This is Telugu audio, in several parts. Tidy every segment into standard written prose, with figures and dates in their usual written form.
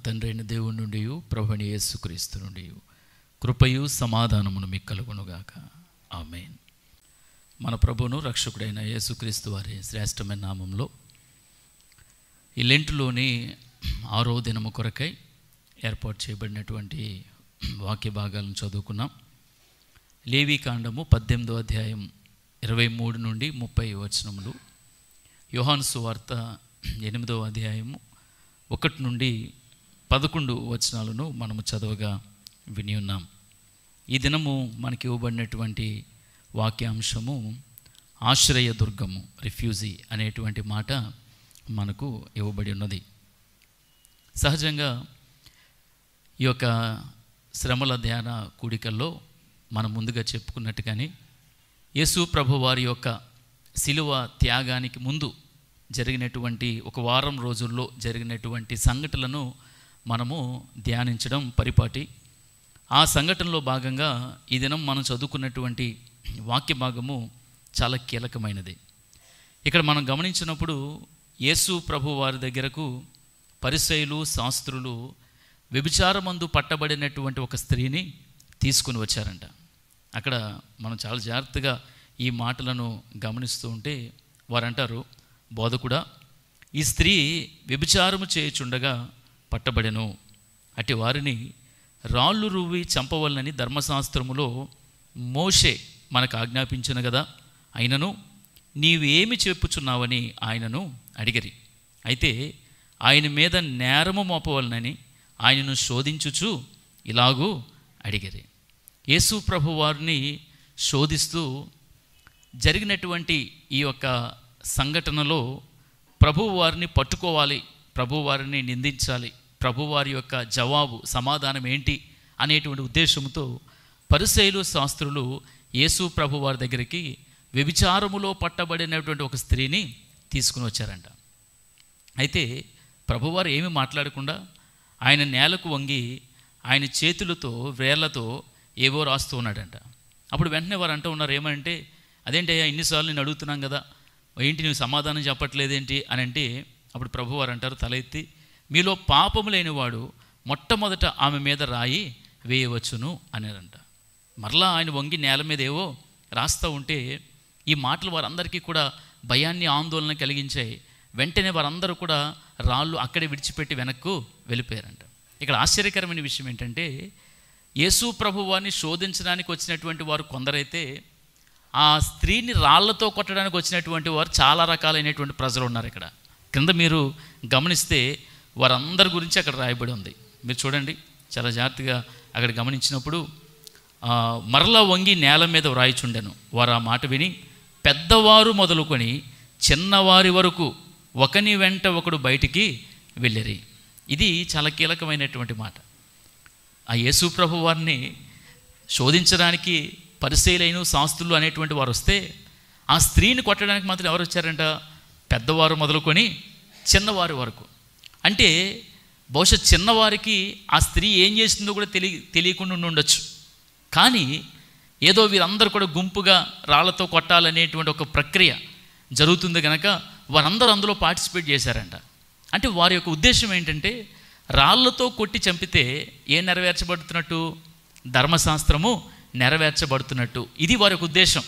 తండ్రి అయిన దేవుని నుండి ప్రభువైన యేసుక్రీస్తు నుండి కృపయు సమాధానమును మీకు కలుగునుగాక. ఆమేన్. మన ప్రభువును రక్షకుడైన యేసుక్రీస్తు వారి శ్రేష్టమైన నామంలో ఈ లెంటులోని 6వ దినము కొరకై ఏర్పాటు చేయబడినటువంటి వాక్య భాగాలను చదువుకున్నాం. లేవీకాండము 18వ అధ్యాయం 23 నుండి 30 వచనములు, యోహాను సువార్త 8వ అధ్యాయము 1 నుండి 11 వచనాలను మనము చదవగా విని ఉన్నాం. ఈ దినము మనకి ఇవ్వబడినటువంటి వాక్యాంశము ఆశ్రయదుర్గము, రిఫ్యూజీ అనేటువంటి మాట మనకు ఇవ్వబడి ఉన్నది. సహజంగా ఈ యొక్క శ్రమల ధ్యాన కూడికల్లో మనం ముందుగా చెప్పుకున్నట్టుగానే యేసు ప్రభు వారి యొక్క శిలువ త్యాగానికి ముందు జరిగినటువంటి ఒక వారం రోజుల్లో జరిగినటువంటి సంఘటనలను మనము ధ్యానించడం పరిపాటి. ఆ సంఘటనలో భాగంగా ఈ దినం మనం చదువుకున్నటువంటి వాక్య భాగము చాలా కీలకమైనది. ఇక్కడ మనం గమనించినప్పుడు యేసు ప్రభు వారి దగ్గరకు పరిసయ్యులు, శాస్త్రులు వ్యభిచారమందు పట్టబడినటువంటి ఒక స్త్రీని తీసుకుని వచ్చారంట. అక్కడ మనం చాలా జాగ్రత్తగా ఈ మాటలను గమనిస్తూ ఉంటే వారు అంటారు, బోధకుడా, ఈ స్త్రీ వ్యభిచారము చేయుచుండగా పట్టబడెను, అట్టి వారిని రాళ్ళు రువ్వి చంపవలనని ధర్మశాస్త్రములో మోషే మనకు ఆజ్ఞాపించను కదా, అయినను నీవేమి చెప్పుచున్నావని ఆయనను అడిగిరి. అయితే ఆయన మీద నేరము మోపవలనని ఆయనను శోధించుచు ఇలాగూ అడిగిరి. యేసు ప్రభు వారిని శోధిస్తూ జరిగినటువంటి ఈ యొక్క సంఘటనలో ప్రభువు వారిని పట్టుకోవాలి, ప్రభు వారిని నిందించాలి, ప్రభు వారి యొక్క జవాబు సమాధానం ఏంటి అనేటువంటి ఉద్దేశంతో పరిసయ్యులు, శాస్త్రులు యేసు ప్రభు వారి దగ్గరికి వ్యభిచారములో పట్టబడినటువంటి ఒక స్త్రీని తీసుకుని వచ్చారంట. అయితే ప్రభువారు ఏమీ మాట్లాడకుండా ఆయన నేలకు వంగి ఆయన చేతులతో వేళ్లతో ఏవో రాస్తూ ఉన్నాడంట. అప్పుడు వెంటనే వారు అంటూ ఉన్నారు, ఏమంటే అదేంటయ్యా ఇన్నిసార్లు నేను అడుగుతున్నాం కదా, ఏంటి నువ్వు సమాధానం చెప్పట్లేదేంటి అని అంటే, అప్పుడు ప్రభువారు అంటారు, తల ఎత్తి మీలో పాపము లేనివాడు మొట్టమొదట ఆమె మీద రాయి వేయవచ్చును అనేదంట. మరలా ఆయన వంగి నేల మీద ఏవో రాస్తూ ఉంటే ఈ మాటలు వారందరికీ కూడా భయాన్ని, ఆందోళన కలిగించాయి. వెంటనే వారందరూ కూడా రాళ్ళు అక్కడే విడిచిపెట్టి వెనక్కు వెళ్ళిపోయారంట. ఇక్కడ ఆశ్చర్యకరమైన విషయం ఏంటంటే, యేసు ప్రభు వారిని శోధించడానికి వచ్చినటువంటి వారు కొందరైతే, ఆ స్త్రీని రాళ్లతో కొట్టడానికి వచ్చినటువంటి వారు చాలా రకాలైనటువంటి ప్రజలు ఉన్నారు. ఇక్కడ కింద మీరు గమనిస్తే వారందరి గురించి అక్కడ రాయబడి ఉంది. మీరు చూడండి చాలా జాగ్రత్తగా అక్కడ గమనించినప్పుడు, మరలా వంగి నేల మీద వ్రాయిచుండెను. వారు ఆ మాట విని పెద్దవారు మొదలుకొని చిన్నవారి వరకు ఒకని వెంట ఒకడు బయటికి వెళ్ళిరి. ఇది చాలా కీలకమైనటువంటి మాట. ఆ యేసు ప్రభు వారిని శోధించడానికి పరిసయ్యులైన, శాస్త్రులు అనేటువంటి వారు వస్తే, ఆ స్త్రీని కొట్టడానికి మాత్రం ఎవరు వచ్చారంట? పెద్దవారు మొదలుకొని చిన్నవారి వరకు. అంటే బహుశా చిన్నవారికి ఆ స్త్రీ ఏం చేస్తుందో కూడా తెలియకుండా ఉండొచ్చు. కానీ ఏదో వీరందరూ కూడా గుంపుగా రాళ్లతో కొట్టాలనేటువంటి ఒక ప్రక్రియ జరుగుతుంది కనుక వారందరూ అందులో పార్టిసిపేట్ చేశారంట. అంటే వారి యొక్క ఉద్దేశం ఏంటంటే, రాళ్లతో కొట్టి చంపితే ఏం నెరవేర్చబడుతున్నట్టు? ధర్మశాస్త్రము నెరవేర్చబడుతున్నట్టు. ఇది వారి యొక్క ఉద్దేశం.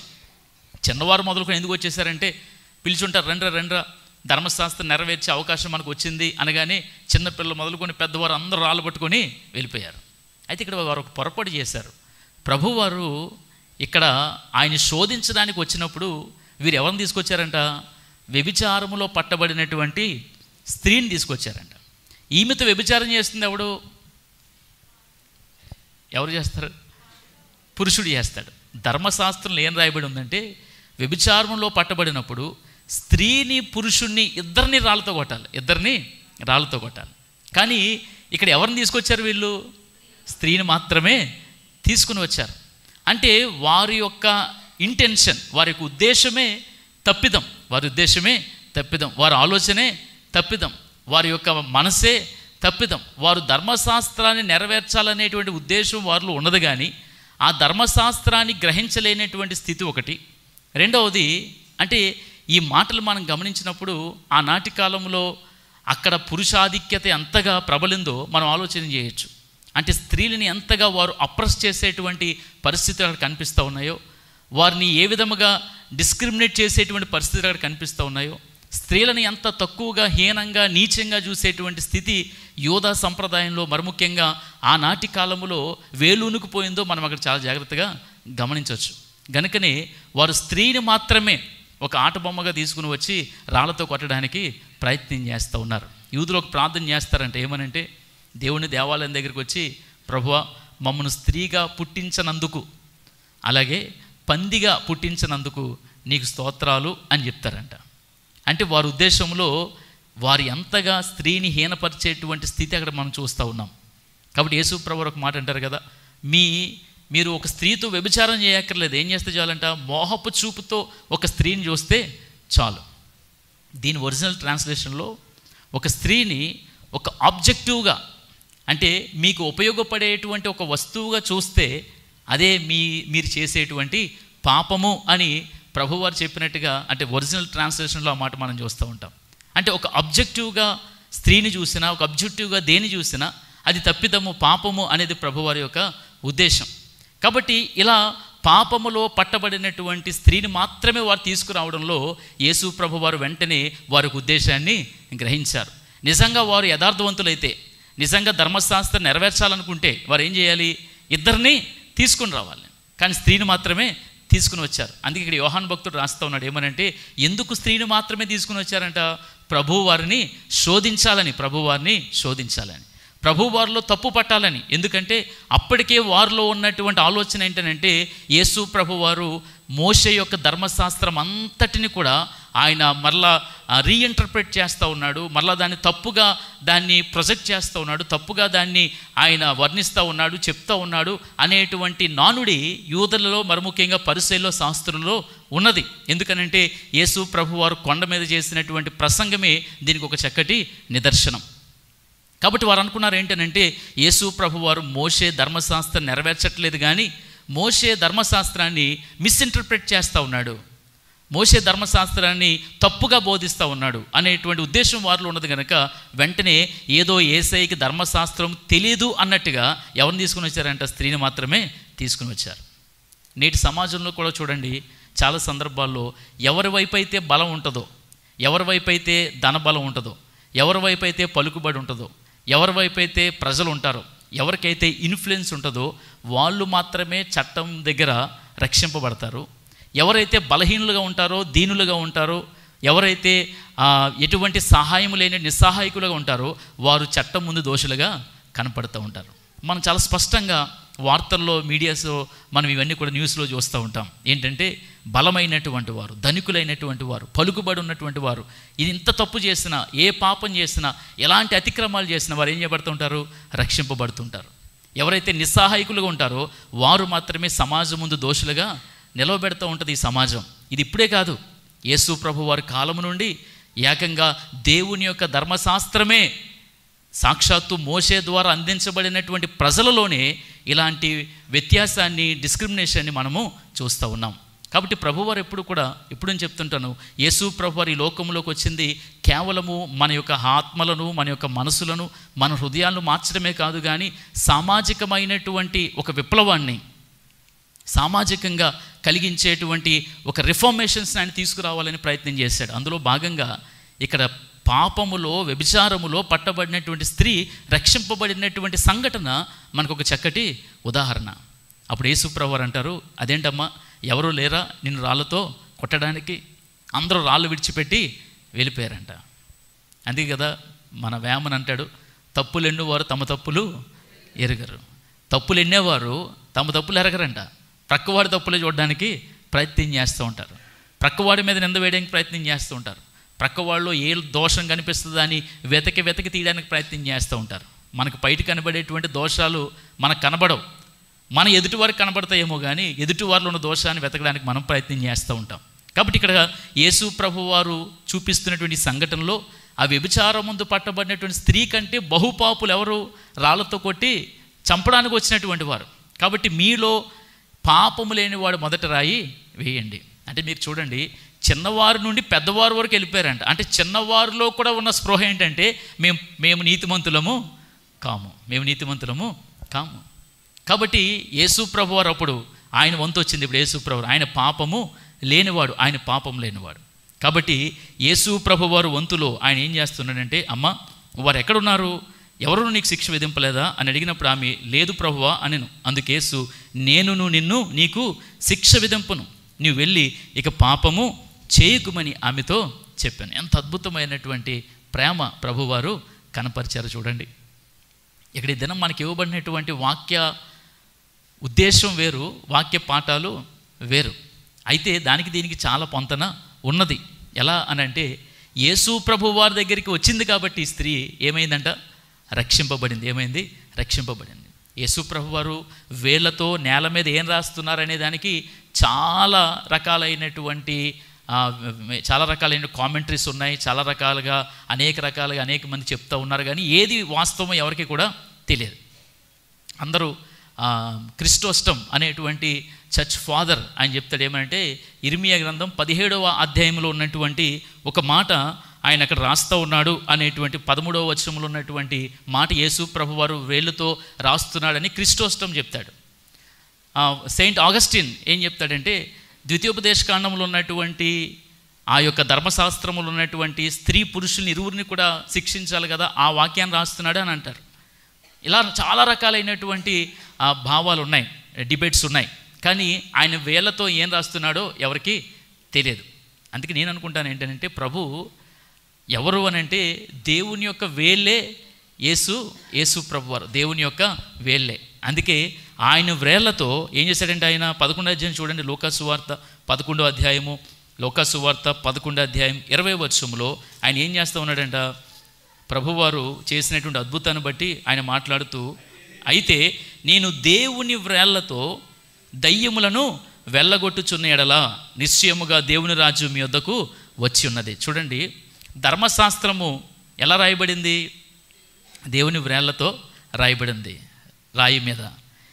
చిన్నవారు మొదలుకొని ఎందుకు వచ్చేసారంటే, పిలుచుంటారు, రండ్రా ధర్మశాస్త్రం నెరవేర్చే అవకాశం మనకు వచ్చింది అనగానే చిన్నపిల్లలు మొదలుకొని పెద్దవారు అందరూ రాళ్ళు పట్టుకొని వెళ్ళిపోయారు. అయితే ఇక్కడ వారు ఒక పొరపాటు చేశారు. ప్రభువారు ఇక్కడ ఆయన శోధించడానికి వచ్చినప్పుడు వీరు ఎవరిని తీసుకొచ్చారంట? వ్యభిచారములో పట్టబడినటువంటి స్త్రీని తీసుకొచ్చారంట. ఈమెతో వ్యభిచారం చేస్తుంది ఎవరు చేస్తారు? పురుషుడు చేస్తాడు. ధర్మశాస్త్రంలో ఏం రాయబడి ఉందంటే, వ్యభిచారంలో పట్టబడినప్పుడు స్త్రీని, పురుషుణ్ణి ఇద్దరిని రాళ్ళతో కొట్టాలి. కానీ ఇక్కడ ఎవరిని తీసుకొచ్చారు? వీళ్ళు స్త్రీని మాత్రమే తీసుకుని వచ్చారు. అంటే వారి యొక్క ఇంటెన్షన్, వారి యొక్క ఉద్దేశమే తప్పిదం, వారి ఆలోచనే తప్పిదం, వారి యొక్క మనసే తప్పిదం. వారు ధర్మశాస్త్రాన్ని నెరవేర్చాలనేటువంటి ఉద్దేశం వారిలో ఉన్నది, కానీ ఆ ధర్మశాస్త్రాన్ని గ్రహించలేనటువంటి స్థితి ఒకటి. రెండవది అంటే ఈ మాటలు మనం గమనించినప్పుడు ఆనాటి కాలంలో అక్కడ పురుషాధిక్యత ఎంతగా ప్రబలిందో మనం ఆలోచన చేయొచ్చు. అంటే స్త్రీలని ఎంతగా వారు అప్రెస్ చేసేటువంటి పరిస్థితులు అక్కడ కనిపిస్తూ ఉన్నాయో, వారిని ఏ విధముగా డిస్క్రిమినేట్ చేసేటువంటి పరిస్థితులు అక్కడ కనిపిస్తూ ఉన్నాయో, స్త్రీలను ఎంత తక్కువగా, హీనంగా, నీచంగా చూసేటువంటి స్థితి యోధా సంప్రదాయంలో మరి ముఖ్యంగా ఆనాటి కాలంలో వేలూనుకుపోయిందో మనం అక్కడ చాలా జాగ్రత్తగా గమనించవచ్చు. గనుకనే వారు స్త్రీని మాత్రమే ఒక ఆట బొమ్మగా తీసుకుని వచ్చి రాళ్లతో కొట్టడానికి ప్రయత్నం చేస్తూ ఉన్నారు. యూదులు ఒక ప్రార్థన చేస్తారంటే ఏమనంటే, దేవుని దేవాలయం దగ్గరికి వచ్చి, ప్రభువా మమ్మను స్త్రీగా పుట్టించనందుకు, అలాగే పందిగా పుట్టించనందుకు నీకు స్తోత్రాలు అని చెప్తారంట. అంటే వారి ఉద్దేశంలో వారు ఎంతగా స్త్రీని హీనపరిచేటువంటి స్థితి అక్కడ మనం చూస్తూ ఉన్నాం. కాబట్టి యేసు ప్రభువు ఒక మాట అంటారు కదా, మీరు ఒక స్త్రీతో వ్యభిచారం చేయక్కర్లేదు, ఏం చేస్తే చాలంట, మోహపు చూపుతో ఒక స్త్రీని చూస్తే చాలు. దీని ఒరిజినల్ ట్రాన్స్లేషన్లో ఒక స్త్రీని ఒక ఆబ్జెక్టివ్గా, అంటే మీకు ఉపయోగపడేటువంటి ఒక వస్తువుగా చూస్తే అదే మీరు చేసేటువంటి పాపము అని ప్రభువారు చెప్పినట్టుగా, అంటే ఒరిజినల్ ట్రాన్స్లేషన్లో ఆ మాట మనం చూస్తూ ఉంటాం. అంటే ఒక అబ్జెక్టివ్గా స్త్రీని చూసినా, ఒక అబ్జెక్టివ్గా దేని చూసినా అది తప్పిదము, పాపము అనేది ప్రభువారి యొక్క ఉద్దేశం. కాబట్టి ఇలా పాపములో పట్టబడినటువంటి స్త్రీని మాత్రమే వారు తీసుకురావడంలో యేసు ప్రభువారు వెంటనే వారి ఉద్దేశాన్ని గ్రహించారు. నిజంగా వారు యథార్థవంతులైతే, నిజంగా ధర్మశాస్త్రం నెరవేర్చాలనుకుంటే వారు ఏం చేయాలి, ఇద్దరిని తీసుకుని రావాలి. కానీ స్త్రీని మాత్రమే తీసుకుని వచ్చారు. అందుకే ఇక్కడ యోహాను భక్తుడు రాస్తూ ఉన్నాడు ఏమనంటే, ఎందుకు స్త్రీని మాత్రమే తీసుకుని వచ్చారంట, ప్రభువారిని శోధించాలని, ప్రభువారిలో తప్పు పట్టాలని. ఎందుకంటే అప్పటికే వారిలో ఉన్నటువంటి ఆలోచన ఏంటంటే, యేసు ప్రభువారు మోషే యొక్క ధర్మశాస్త్రం అంతటిని కూడా ఆయన మరలా రీఇంటర్ప్రెట్ చేస్తూ ఉన్నాడు, మరలా దాన్ని తప్పుగా దాన్ని ప్రొజెక్ట్ చేస్తూ ఉన్నాడు, తప్పుగా దాన్ని ఆయన వర్ణిస్తూ ఉన్నాడు, చెప్తూ ఉన్నాడు అనేటువంటి నానుడి యూదులలో, మరి ముఖ్యంగా పరిసయ్యుల్లో, శాస్త్రులలో ఉన్నది. ఎందుకనంటే యేసు ప్రభువారు కొండ మీద చేసినటువంటి ప్రసంగమే దీనికి ఒక చక్కటి నిదర్శనం. కాబట్టి వారు అనుకున్నారు ఏంటనంటే, యేసు ప్రభువారు మోషే ధర్మశాస్త్రం నెరవేర్చట్లేదు, కానీ మోషే ధర్మశాస్త్రాన్ని మిస్ఇంటర్ప్రెట్ చేస్తూ ఉన్నాడు, మోషే ధర్మశాస్త్రాన్ని తప్పుగా బోధిస్తూ ఉన్నాడు అనేటువంటి ఉద్దేశం వారిలో ఉన్నది. కనుక వెంటనే ఏదో యేసయ్యకి ధర్మశాస్త్రం తెలియదు అన్నట్టుగా ఎవరిని తీసుకుని వచ్చారంట, స్త్రీని మాత్రమే తీసుకుని వచ్చారు. నేటి సమాజంలో కూడా చూడండి, చాలా సందర్భాల్లో ఎవరి వైపు అయితే బలం ఉంటుందో, ఎవరి వైపు అయితే ధనబలం ఉంటుందో, ఎవరి వైపు అయితే పలుకుబడి ఉంటుందో, ఎవరి వైపు అయితే ప్రజలు ఉంటారో, ఎవరికైతే ఇన్ఫ్లుయెన్స్ ఉంటుందో వాళ్ళు మాత్రమే చట్టం దగ్గర రక్షింపబడతారు. ఎవరైతే బలహీనులుగా ఉంటారో, దీనులుగా ఉంటారో, ఎవరైతే ఎటువంటి సహాయం లేని నిస్సహాయకులుగా ఉంటారో వారు చట్టం ముందు దోషులుగా కనపడుతూ ఉంటారు. మనం చాలా స్పష్టంగా వార్తల్లో, మీడియాస్లో మనం ఇవన్నీ కూడా న్యూస్లో చూస్తూ ఉంటాం. ఏంటంటే బలమైనటువంటి వారు, ధనికులైనటువంటి వారు, పలుకుబడి ఉన్నటువంటి వారు ఇంత తప్పు చేసినా, ఏ పాపం చేసినా, ఎలాంటి అతిక్రమాలు చేసినా వారు ఏం చేయబడుతుంటారు, రక్షింపబడుతుంటారు. ఎవరైతే నిస్సహాయకులుగా ఉంటారో వారు మాత్రమే సమాజం ముందు దోషులుగా నిలవబెడుతూ ఉంటుంది ఈ సమాజం. ఇది ఇప్పుడే కాదు, యేసు ప్రభు వారి కాలం నుండి ఏకంగా దేవుని యొక్క ధర్మశాస్త్రమే సాక్షాత్తు మోషే ద్వారా అందించబడినటువంటి ప్రజలలోనే ఇలాంటి వ్యత్యాసాన్ని, డిస్క్రిమినేషన్ని మనము చూస్తూ ఉన్నాం. కాబట్టి ప్రభువారు ఎప్పుడు చెప్తుంటాను, యేసు ప్రభువారు ఈ లోకంలోకి వచ్చింది కేవలము మన యొక్క ఆత్మలను, మన యొక్క మనసులను, మన హృదయాలను మార్చడమే కాదు, కానీ సామాజికమైనటువంటి ఒక విప్లవాన్ని, సామాజికంగా కలిగించేటువంటి ఒక రిఫార్మేషన్స్ని ఆయన తీసుకురావాలని ప్రయత్నం చేశాడు. అందులో భాగంగా ఇక్కడ పాపములో, వ్యభిచారములో పట్టబడినటువంటి స్త్రీ రక్షింపబడినటువంటి సంఘటన మనకు ఒక చక్కటి ఉదాహరణ. అప్పుడు యేసు ప్రభువారు అంటారు, అదేంటమ్మా ఎవరూ లేరా నిన్ను రాళ్ళతో కొట్టడానికి? అందరూ రాళ్ళు విడిచిపెట్టి వెళ్ళిపోయారంట. అందుకే కదా మన వేమన్ అంటాడు, తప్పులు ఎన్నువారు తమ తప్పులు ఎరగరు. తప్పులు ఎన్నేవారు తమ తప్పులు ఎరగరంట. ప్రక్కవాడి తప్పులే చూడడానికి ప్రయత్నం చేస్తూ ఉంటారు, ప్రక్కవాడి మీద నింద వేయడానికి ప్రయత్నం చేస్తూ ఉంటారు, ప్రక్కవాడిలో ఏ దోషం కనిపిస్తుందో అని వెతకి తీయడానికి ప్రయత్నం చేస్తూ ఉంటారు. మనకు బయట కనబడేటువంటి దోషాలు మనకు కనబడవు, మన ఎదుటివారికి కనబడతాయేమో, కానీ ఎదుటివారిలో ఉన్న దోషాన్ని వెతకడానికి మనం ప్రయత్నం చేస్తూ ఉంటాం. కాబట్టి ఇక్కడ యేసు ప్రభువారు చూపిస్తున్నటువంటి సంఘటనలో ఆ వ్యభిచారం ముందు పట్టబడినటువంటి స్త్రీ కంటే బహుపాపులు ఎవరు, రాళ్లతో కొట్టి చంపడానికి వచ్చినటువంటి వారు. కాబట్టి మీలో పాపము లేనివాడు మొదట రాయి వేయండి. అంటే మీరు చూడండి, చిన్నవారి నుండి పెద్దవారి వరకు వెళ్ళిపోయారంట. అంటే చిన్నవారిలో కూడా ఉన్న స్పృహ ఏంటంటే మేము నీతిమంతులము కాము. కాబట్టి యేసు ప్రభువారు అప్పుడు ఆయన వంతు వచ్చింది. ఇప్పుడు యేసు ప్రభు ఆయన పాపము లేనివాడు, ఆయన పాపం లేనివాడు. కాబట్టి యేసు ప్రభువారు వంతులో ఆయన ఏం చేస్తున్నాడంటే, అమ్మ వారు ఎక్కడున్నారు, ఎవరు నీకు శిక్ష విధింపలేదా అని అడిగినప్పుడు ఆమె లేదు ప్రభువా అనెను. అందుకేసు నేను నిన్ను నీకు శిక్ష విధింపును, నువ్వు వెళ్ళి ఇక పాపము చేయకుమని ఆమెతో చెప్పాను. ఎంత అద్భుతమైనటువంటి ప్రేమ ప్రభువారు కనపరిచారు చూడండి. ఇక్కడ ఈ దినం మనకి ఇవ్వబడినటువంటి వాక్య ఉద్దేశం వేరు, వాక్య పాఠాలు వేరు. అయితే దానికి దీనికి చాలా పొంతన ఉన్నది. ఎలా అని అంటే, యేసు ప్రభు వారి దగ్గరికి వచ్చింది కాబట్టి ఈ స్త్రీ ఏమైందంట, రక్షింపబడింది. ఏమైంది? రక్షింపబడింది. యేసు ప్రభు వారు వేళ్లతో నేల మీద ఏం రాస్తున్నారనే దానికి చాలా రకాలైన కామెంటరీస్ ఉన్నాయి. చాలా రకాలుగా అనేక మంది చెప్తూ ఉన్నారు. కానీ ఏది వాస్తవం ఎవరికి కూడా తెలియదు. అందరూ క్రిస్టోస్టమ్ అనేటువంటి చర్చ్ ఫాదర్ ఆయన చెప్తాడు ఏమంటే, ఇర్మియా గ్రంథం 17వ అధ్యాయంలో ఉన్నటువంటి ఒక మాట ఆయన అక్కడ రాస్తూ ఉన్నాడు అనేటువంటి 13వ వచనంలో ఉన్నటువంటి మాట యేసు ప్రభు వారు వేళ్ళతో రాస్తున్నాడని క్రిస్టోస్టమ్ చెప్తాడు. సెయింట్ ఆగస్టిన్ ఏం చెప్తాడంటే, ద్వితీయోపదేశకాండంలో ఉన్నటువంటి ఆ యొక్క ధర్మశాస్త్రములు ఉన్నటువంటి స్త్రీ పురుషుల్ని ఇరువురిని కూడా శిక్షించాలి కదా, ఆ వాక్యాన్ని రాస్తున్నాడు అని అంటారు. ఇలా చాలా రకాలైనటువంటి భావాలు ఉన్నాయి, డిబేట్స్ ఉన్నాయి. కానీ ఆయన వేళ్ళతో ఏం రాస్తున్నాడో ఎవరికి తెలియదు. అందుకే నేను అనుకుంటాను ఏంటంటే, ప్రభు ఎవరు అని అంటే దేవుని యొక్క వేళ్ళే యేసు ప్రభువారు, దేవుని యొక్క వేళ్ళే. అందుకే ఆయన వేళ్లతో ఏం చేశాడంటే, ఆయన 11వ అధ్యాయం చూడండి, లూకాసు వార్త 11వ అధ్యాయము, లూకాసు వార్త 11వ అధ్యాయం 20వ వచనంలో ఆయన ఏం చేస్తూ ఉన్నాడంట, ప్రభువారు చేసినటువంటి అద్భుతాన్ని బట్టి ఆయన మాట్లాడుతూ, అయితే నేను దేవుని వ్రేళ్లతో దయ్యములను వెళ్ళగొట్టుచున్న ఎడల నిశ్చయముగా దేవుని రాజ్యం మీ వద్దకు వచ్చి ఉన్నది. చూడండి, ధర్మశాస్త్రము ఎలా రాయబడింది? దేవుని వ్రేళ్లతో రాయబడింది, రాయి మీద.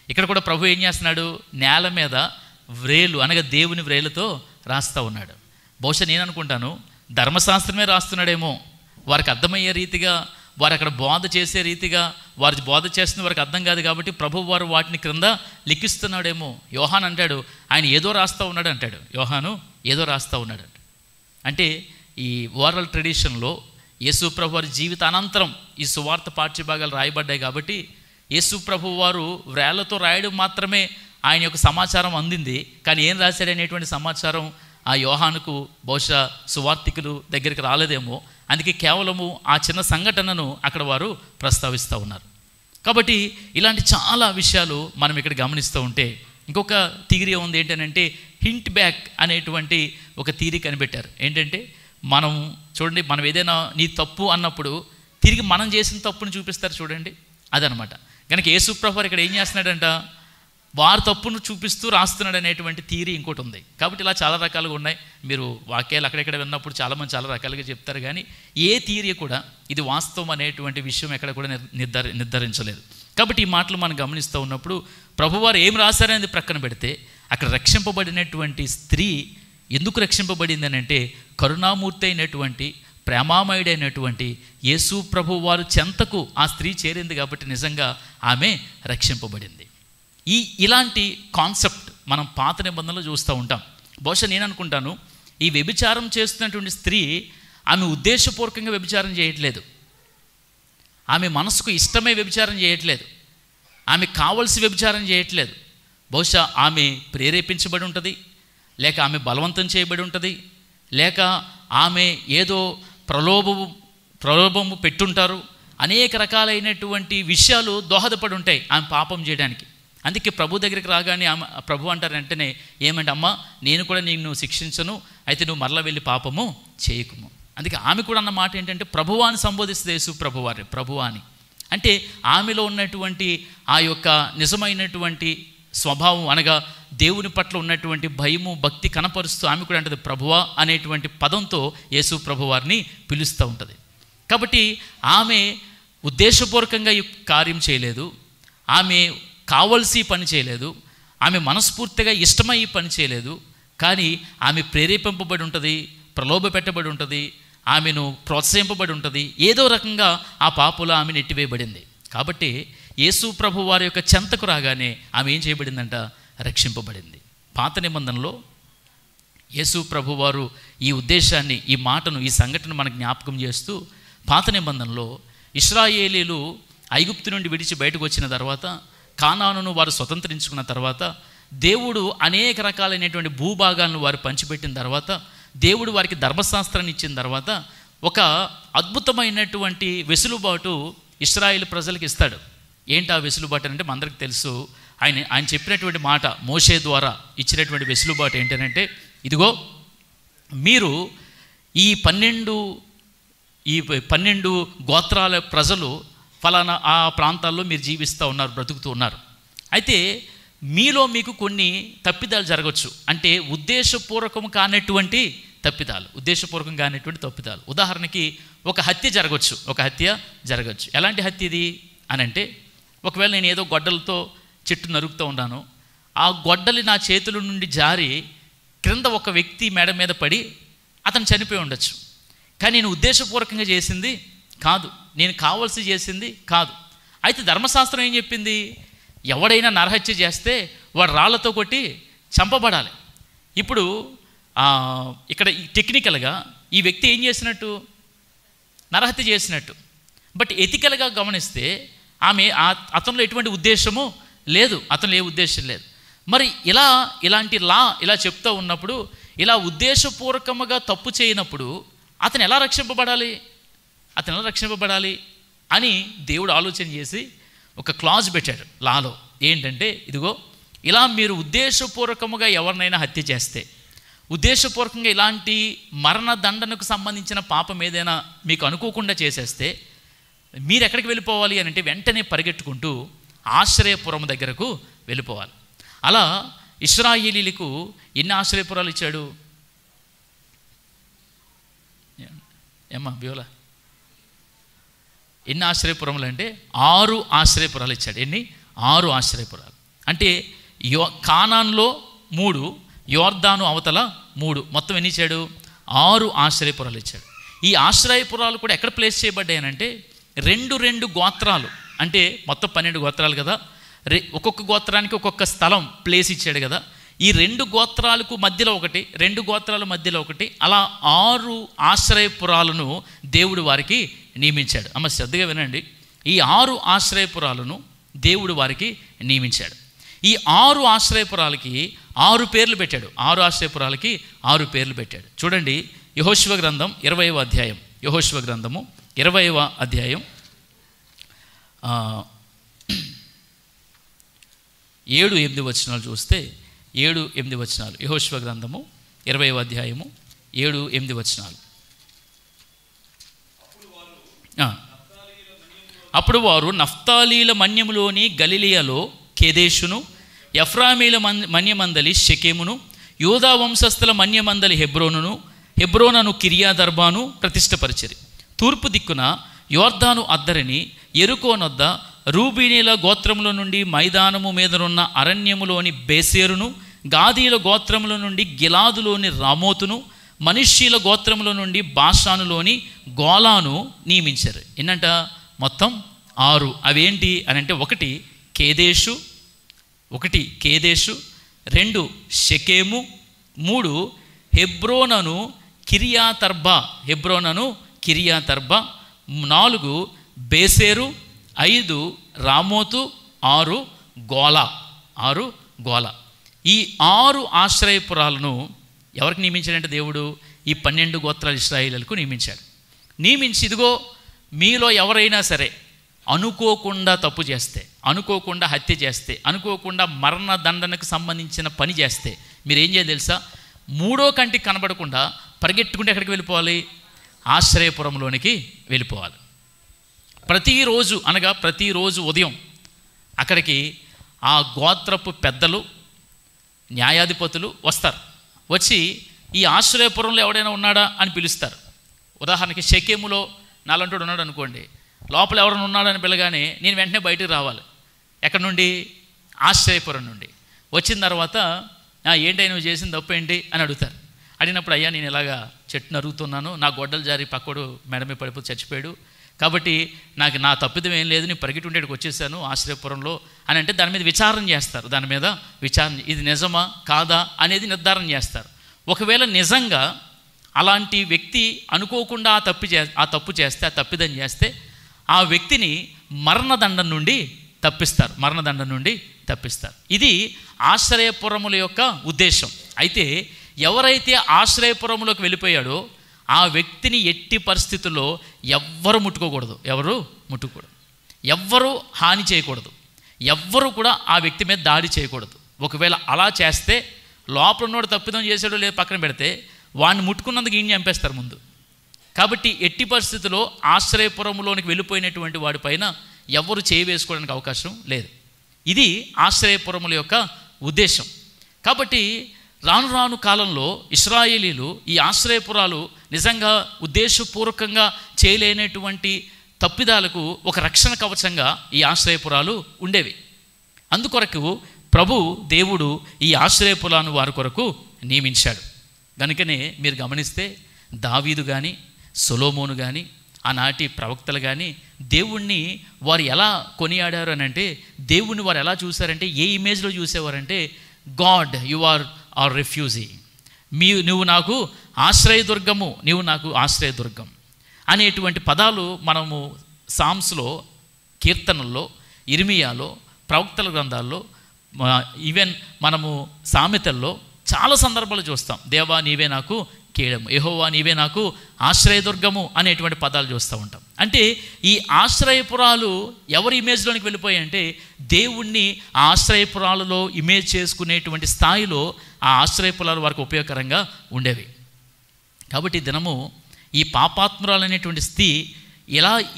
ఇక్కడ కూడా ప్రభు ఏం చేస్తున్నాడు, నేల మీద వ్రేలు అనగా దేవుని వ్రేలుతో రాస్తూ ఉన్నాడు. బహుశా నేను అనుకుంటాను ధర్మశాస్త్రమే రాస్తున్నాడేమో, వారికి అర్థమయ్యే రీతిగా, వారు అక్కడ బోధ చేసే రీతిగా, వారు బోధ చేస్తున్న వారికి అర్థం కాదు కాబట్టి ప్రభు వారు వాటిని క్రింద లిఖిస్తున్నాడేమో. యోహాన్ అంటాడు ఆయన ఏదో రాస్తూ ఉన్నాడు అంటాడు. యోహాను ఏదో రాస్తూ ఉన్నాడు అంటే, ఈ ఓరల్ ట్రెడిషన్లో యేసు ప్రభు వారి జీవిత అనంతరం ఈ సువార్త పాఠ్యభాగాలు రాయబడ్డాయి కాబట్టి యేసు ప్రభు వారు వ్రేళ్లతో రాయడం మాత్రమే ఆయన యొక్క సమాచారం అందింది. కానీ ఏం రాశాడనేటువంటి సమాచారం ఆ యోహానుకు బహుశా సువార్తికులు దగ్గరికి రాలేదేమో. అందుకే కేవలము ఆ చిన్న సంఘటనను అక్కడ వారు ప్రస్తావిస్తూ ఉన్నారు. కాబట్టి ఇలాంటి చాలా విషయాలు మనం ఇక్కడ గమనిస్తూ ఉంటే, ఇంకొక థియరీ ఉంది ఏంటంటే, హింట్ బ్యాక్ అనేటువంటి ఒక థియరీ కనిపెట్టారు. ఏంటంటే, మనం చూడండి, మనం ఏదైనా నీ తప్పు అన్నప్పుడు తిరిగి మనం చేసిన తప్పును చూపిస్తారు చూడండి, అదనమాట. కనుక యేసు ప్రభువు ఇక్కడ ఏం చేస్తున్నాడంట, వారి తప్పును చూపిస్తూ రాస్తున్నాడు అనేటువంటి థియరీ ఇంకోటి ఉంది. కాబట్టి ఇలా చాలా రకాలుగా ఉన్నాయి. మీరు వాక్యాలు అక్కడెక్కడ విన్నప్పుడు చాలామంది చాలా రకాలుగా చెప్తారు. కానీ ఏ థియరీ కూడా ఇది వాస్తవం అనేటువంటి విషయం ఎక్కడ కూడా నిర్ధారించలేదు. కాబట్టి ఈ మాటలు మనం గమనిస్తూ ఉన్నప్పుడు ప్రభువారు ఏం రాశారనేది ప్రక్కన పెడితే, అక్కడ రక్షింపబడినటువంటి స్త్రీ ఎందుకు రక్షింపబడింది అని అంటే, కరుణామూర్తి అయినటువంటి ప్రేమామయుడైనటువంటి యేసు ప్రభు వారు చెంతకు ఆ స్త్రీ చేరింది కాబట్టి నిజంగా ఆమె రక్షింపబడింది. ఇలాంటి కాన్సెప్ట్ మనం పాత నిబంధనలో చూస్తూ ఉంటాం. బహుశా నేను అనుకుంటాను ఈ వ్యభిచారం చేస్తున్నటువంటి స్త్రీ ఆమె ఉద్దేశపూర్వకంగా వ్యభిచారం చేయట్లేదు, ఆమె మనసుకు ఇష్టమే వ్యభిచారం చేయట్లేదు, ఆమె కావలసి వ్యభిచారం చేయట్లేదు. బహుశా ఆమె ప్రేరేపించబడి ఉంటుంది, లేక ఆమె బలవంతం చేయబడి ఉంటుంది, లేక ఆమె ఏదో ప్రలోభము పెట్టుంటారు. అనేక రకాలైనటువంటి విషయాలు దోహదపడి ఉంటాయి ఆమె పాపం చేయడానికి. అందుకే ప్రభు దగ్గరికి రాగానే ప్రభు అంటారు వెంటనే ఏమంటే, అమ్మ నేను కూడా నిన్ను శిక్షించను, అయితే నువ్వు మరలా వెళ్ళి పాపము చేయకుము. అందుకే ఆమె కూడా అన్న మాట ఏంటంటే, ప్రభువాని సంబోధిస్తుంది యేసు ప్రభువారి, ప్రభువాని అంటే ఆమెలో ఉన్నటువంటి ఆ యొక్క నిజమైనటువంటి స్వభావం అనగా దేవుని పట్ల ఉన్నటువంటి భయము భక్తి కనపరుస్తూ ఆమె కూడా అంటది ప్రభువా అనేటువంటి పదంతో యేసు ప్రభువారిని పిలుస్తూ ఉంటుంది. కాబట్టి ఆమె ఉద్దేశపూర్వకంగా ఈ కార్యం చేయలేదు, ఆమె కావలసి పని చేయలేదు, ఆమె మనస్ఫూర్తిగా ఇష్టమై పని చేయలేదు. కానీ ఆమె ప్రేరేపింపబడి ఉంటుంది, ప్రలోభ పెట్టబడి ఉంటుంది, ఆమెను ప్రోత్సహింపబడి ఉంటుంది. ఏదో రకంగా ఆ పాపలో ఆమె నెట్టివేయబడింది. కాబట్టి యేసు ప్రభు వారి యొక్క చెంతకు రాగానే ఆమె ఏం చేయబడిందంట? రక్షింపబడింది. పాత నిబంధనలో యేసు ప్రభు వారు ఈ ఉద్దేశాన్ని, ఈ మాటను, ఈ సంఘటన మనకు జ్ఞాపకం చేస్తూ, పాత నిబంధనలో ఇశ్రాయేలీలు ఐగుప్తు నుండి విడిచి బయటకు వచ్చిన తర్వాత, కానానును వారు స్వతంత్రించుకున్న తర్వాత, దేవుడు అనేక రకాలైనటువంటి భూభాగాలను వారు పంచిపెట్టిన తర్వాత, దేవుడు వారికి ధర్మశాస్త్రాన్ని ఇచ్చిన తర్వాత, ఒక అద్భుతమైనటువంటి వెసులుబాటు ఇశ్రాయేలు ప్రజలకు ఇస్తాడు. ఏంటి ఆ వెసులుబాటు అంటే మనందరికీ తెలుసు. ఆయన చెప్పినటువంటి మాట, మోషే ద్వారా ఇచ్చినటువంటి వెసులుబాటు ఏంటంటే, ఇదిగో మీరు ఈ 12 గోత్రాల ప్రజలు ఫలానా ఆ ప్రాంతాల్లో మీరు జీవిస్తూ ఉన్నారు, బ్రతుకుతూ ఉన్నారు. అయితే మీలో మీకు కొన్ని తప్పిదాలు జరగవచ్చు. అంటే ఉద్దేశపూర్వకం కానటువంటి తప్పిదాలు. ఉదాహరణకి ఒక హత్య జరగవచ్చు. ఎలాంటి హత్య ఇది అని అంటే, ఒకవేళ నేను ఏదో గొడ్డలతో చెట్టు నరుకుతూ ఉన్నాను, ఆ గొడ్డలి నా చేతుల నుండి జారి క్రింద ఒక వ్యక్తి మెడ మీద పడి అతను చనిపోయి ఉండొచ్చు. కానీ నేను ఉద్దేశపూర్వకంగా చేసింది కాదు, నేను కావాల్సి చేసింది కాదు. అయితే ధర్మశాస్త్రం ఏం చెప్పింది? ఎవడైనా నరహత్య చేస్తే వాడు రాళ్లతో కొట్టి చంపబడాలి. ఇప్పుడు ఇక్కడ టెక్నికల్గా ఈ వ్యక్తి ఏం చేసినట్టు? నరహత్య చేసినట్టు. బట్ ఎథికల్గా గమనిస్తే అతనిలో ఎటువంటి ఉద్దేశము లేదు, అతనిలో ఏ ఉద్దేశం లేదు. మరి ఇలాంటి ఇలా చెప్తూ ఉన్నప్పుడు, ఇలా ఉద్దేశపూర్వకంగా తప్పు చేయనప్పుడు అతను ఎలా రక్షింపబడాలి అని దేవుడు ఆలోచన చేసి ఒక క్లాజ్ పెట్టాడు లాలో. ఏంటంటే, ఇదిగో ఇలా మీరు ఉద్దేశపూర్వకంగా ఎవరినైనా హత్య చేస్తే, ఉద్దేశపూర్వకంగా ఇలాంటి మరణదండనకు సంబంధించిన పాపం ఏదైనా మీకు అనుకోకుండా చేసేస్తే మీరు ఎక్కడికి వెళ్ళిపోవాలి అని అంటే, వెంటనే పరిగెట్టుకుంటూ ఆశ్రయపురం దగ్గరకు వెళ్ళిపోవాలి. అలా ఇశ్రాయేలీలకు ఎన్ని ఆశ్రయపురాలు ఇచ్చాడు? బ్యోలా ఎన్ని ఆశ్రయపురములు అంటే 6 ఆశ్రయపురాలు ఇచ్చాడు. ఎన్ని? 6 ఆశ్రయపురాలు. అంటే కానాన్లో 3, యోర్దాను అవతల 3, మొత్తం ఎన్ని ఇచ్చాడు? 6 ఆశ్రయపురాలు ఇచ్చాడు. ఈ ఆశ్రయపురాలు కూడా ఎక్కడ ప్లేస్ చేయబడ్డాయనంటే, 2 గోత్రాలు, అంటే మొత్తం 12 గోత్రాలు కదా, ఒక్కొక్క గోత్రానికి ఒక్కొక్క స్థలం ప్లేస్ ఇచ్చాడు కదా. ఈ 2 గోత్రాలకు మధ్యలో ఒకటి, 2 గోత్రాల మధ్యలో ఒకటి, అలా 6 ఆశ్రయపురాలను దేవుడు వారికి నియమించాడు. అమ్మ శ్రద్ధగా వినండి. ఈ 6 ఆశ్రయపురాలను దేవుడు వారికి నియమించాడు. ఈ 6 ఆశ్రయపురాలకి 6 పేర్లు పెట్టాడు. 6 ఆశ్రయపురాలకి 6 పేర్లు పెట్టాడు. చూడండి, యెహోషువ గ్రంథం 20వ అధ్యాయం, యెహోషువ గ్రంథము 20వ అధ్యాయం 7-8 వచనాలు చూస్తే, 7-8 వచనాలు. యెహోషువ గ్రంథము 20వ అధ్యాయము 7-8 వచనాలు. అప్పుడు వారు నఫ్తాలీల మన్యములోని గలిలియలో కేదేషును, ఎఫ్రామీల మన్యమందలి షెకెమును, యూదా వంశస్థుల మన్యమందలి హెబ్రోనును కిర్యాదర్బాను ప్రతిష్టపరిచిరి. తూర్పు దిక్కున యోర్దాను అద్దరిని, యెరికోనొద్ద రూబీనీల గోత్రముల నుండి మైదానము మీదనున్న అరణ్యములోని బేసేరును, గాదీల గోత్రముల నుండి గిలాదులోని రామోతును, మనష్షీల గోత్రముల నుండి బాషానులోని గోలాను నియమించారు. ఏంటంట? మొత్తం 6. అవేంటి అని అంటే, 1 కేదేషు, 2 షెకెము, 3 హెబ్రోనను కిర్యాతర్బా, 4 బేసేరు, 5 రామోతు, 6 గోలా. ఈ 6 ఆశ్రయపురాలను ఎవరికి నియమించాడంటే దేవుడు? ఈ 12 గోత్రాల ఇశ్రాయేలీయులకు నియమించాడు. నియమించి, ఇదిగో మీలో ఎవరైనా సరే అనుకోకుండా తప్పు చేస్తే, అనుకోకుండా హత్య చేస్తే, అనుకోకుండా మరణదండనకు సంబంధించిన పని చేస్తే మీరేం చేయాలి తెలుసా? 3వ కంటికి కనబడకుండా పరిగెట్టుకుంటే ఎక్కడికి వెళ్ళిపోవాలి? ఆశ్రయపురంలోనికి వెళ్ళిపోవాలి. ప్రతిరోజు ఉదయం అక్కడికి ఆ గోత్రపు పెద్దలు, న్యాయాధిపతులు వస్తారు. వచ్చి ఈ ఆశ్రయపురంలో ఎవడైనా ఉన్నాడా అని పిలుస్తారు. ఉదాహరణకి షెకెములో నాలంటోడు ఉన్నాడు అనుకోండి, లోపల ఎవరైనా ఉన్నాడని పిలగానే నేను వెంటనే బయటకు రావాలి. ఎక్కడి నుండి? ఆశ్రయపురం నుండి. వచ్చిన తర్వాత ఏంటి నువ్వు చేసిన తప్పు ఏంటి అని అడుగుతారు. అడిగినప్పుడు అయ్యా నేను ఇలాగా చెట్టు నరుగుతున్నాను, నా గొడ్డలు జారి పక్కడు మెడమే పడిపోయి చచ్చిపోయాడు, కాబట్టి నాకు నా తప్పిదం ఏం లేదు, నేను పరిగెట్టుండేటికి వచ్చేసాను ఆశ్రయపురంలో అని అంటే దాని మీద విచారణ చేస్తారు. దాని మీద విచారణ, ఇది నిజమా కాదా అనేది నిర్ధారణ చేస్తారు. ఒకవేళ నిజంగా అలాంటి వ్యక్తి అనుకోకుండా ఆ తప్పు చేస్తే, ఆ తప్పిదం చేస్తే ఆ వ్యక్తిని మరణదండం నుండి తప్పిస్తారు. ఇది ఆశ్రయపురముల యొక్క ఉద్దేశం. అయితే ఎవరైతే ఆశ్రయపురములోకి వెళ్ళిపోయాడో ఆ వ్యక్తిని ఎట్టి పరిస్థితుల్లో ఎవ్వరు ముట్టుకోకూడదు, ఎవ్వరు హాని చేయకూడదు, ఎవ్వరు కూడా ఆ వ్యక్తి మీద దాడి చేయకూడదు. ఒకవేళ అలా చేస్తే లోపల ఉన్నోడు తప్పిదం చేసాడో లేదు పక్కన పెడితే వాడిని ముట్టుకున్నందుకు ఈయన చంపేస్తారు ముందు. కాబట్టి ఎట్టి పరిస్థితుల్లో ఆశ్రయపురంలోనికి వెళ్ళిపోయినటువంటి వాడిపైన ఎవరు చేయి వేసుకోవడానికి అవకాశం లేదు. ఇది ఆశ్రయపురముల యొక్క ఉద్దేశం. కాబట్టి రాను కాలంలో ఇశ్రాయేలీలు ఈ ఆశ్రయపురాలు నిజంగా ఉద్దేశపూర్వకంగా చేయలేనటువంటి తప్పిదాలకు ఒక రక్షణ కవచంగా ఈ ఆశ్రయపురాలు ఉండేవి. అందుకొరకు ప్రభు దేవుడు ఈ ఆశ్రయపురాలను వారి కొరకు నియమించాడు. కనుకనే మీరు గమనిస్తే దావీదు కానీ సొలొమోను కానీ ఆనాటి ప్రవక్తలు కానీ దేవుణ్ణి వారు ఎలా కొనియాడారు అని అంటే, దేవుణ్ణి వారు ఎలా చూశారంటే, ఏ ఇమేజ్లో చూసేవారంటే, God you are are refugee, నువ్వు నాకు ఆశ్రయదుర్గము, నీవు నాకు ఆశ్రయదుర్గం అనేటువంటి పదాలు మనము సామ్స్లో, కీర్తనల్లో, ఇర్మియాలో, ప్రవక్తల గ్రంథాల్లో, ఈవెన్ మనము సామెతల్లో చాలా సందర్భాలు చూస్తాం. దేవా నీవే నాకు కేడము, యెహోవా నీవే నాకు ఆశ్రయదుర్గము అనేటువంటి పదాలు చూస్తూ ఉంటాం. అంటే ఈ ఆశ్రయపురాలు ఎవరి ఇమేజ్లోనికి వెళ్ళిపోయాయి అంటే, దేవుణ్ణి ఆ ఆశ్రయపురాలలో ఇమేజ్ చేసుకునేటువంటి స్థాయిలో ఆ ఆశ్రయపురాలు వారికి ఉపయోగకరంగా ఉండేవి. కాబట్టి దినము ఈ పాపాత్మురాలనేటువంటి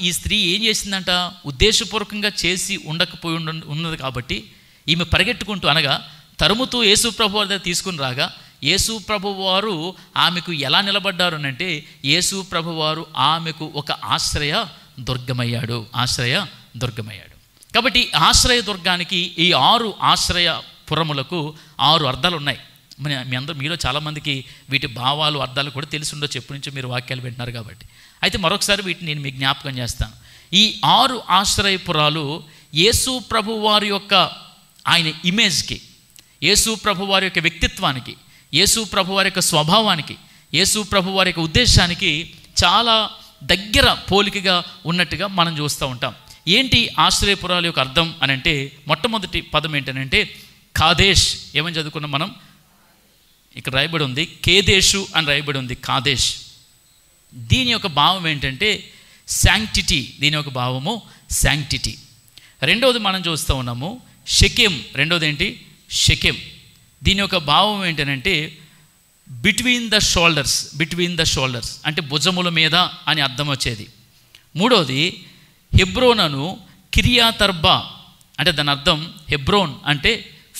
ఈ స్త్రీ ఏం చేసిందంట, ఉద్దేశపూర్వకంగా చేసి ఉన్నది కాబట్టి ఈమె పరిగెట్టుకుంటూ అనగా తరుముతూ యేసు ప్రభు వారి దగ్గర తీసుకుని రాగా, యేసు ప్రభు వారు ఆమెకు ఎలా నిలబడ్డారు అంటే, యేసు ప్రభు వారు ఆమెకు ఒక ఆశ్రయ దుర్గమయ్యాడు. కాబట్టి ఆశ్రయ దుర్గానికి ఈ 6 ఆశ్రయపురములకు 6 అర్థాలు ఉన్నాయి. మీలో చాలామందికి వీటి భావాలు అర్థాలు కూడా తెలిసి ఉండొచ్చు, ఎప్పటి నుంచో మీరు వాక్యాలు వింటున్నారు కాబట్టి. అయితే మరొకసారి వీటిని నేను మీకు జ్ఞాపకం చేస్తాను. ఈ 6 ఆశ్రయపురాలు యేసు ప్రభు వారి యొక్క ఆయన ఇమేజ్కి, యేసు ప్రభు వారి యొక్క వ్యక్తిత్వానికి, యేసు ప్రభు వారి యొక్క స్వభావానికి, యేసు ప్రభు వారి యొక్క ఉద్దేశానికి చాలా దగ్గర పోలికగా ఉన్నట్టుగా మనం చూస్తూ ఉంటాం. ఏంటి ఆశ్రయపురాల యొక్క అర్థం అని అంటే, మొట్టమొదటి పదం ఏంటనంటే కాదేశ్. ఏమని చదువుకున్నాం మనం? ఇక్కడ రాయబడి ఉంది కేదేశు అని రాయబడి ఉంది, కాదేశ్. దీని యొక్క భావం ఏంటంటే శాంక్టిటీ. దీని యొక్క భావము శాంక్టిటీ. రెండవది మనం చూస్తూ ఉన్నాము షెకెం. రెండవది ఏంటి? షెకెం. దీని యొక్క భావం ఏంటనంటే బిట్వీన్ ద షోల్డర్స్ అంటే భుజముల మీద అని అర్థం వచ్చేది. మూడవది హెబ్రోనను కిరియాతర్బా అంటే దాని అర్థం హెబ్రోన్ అంటే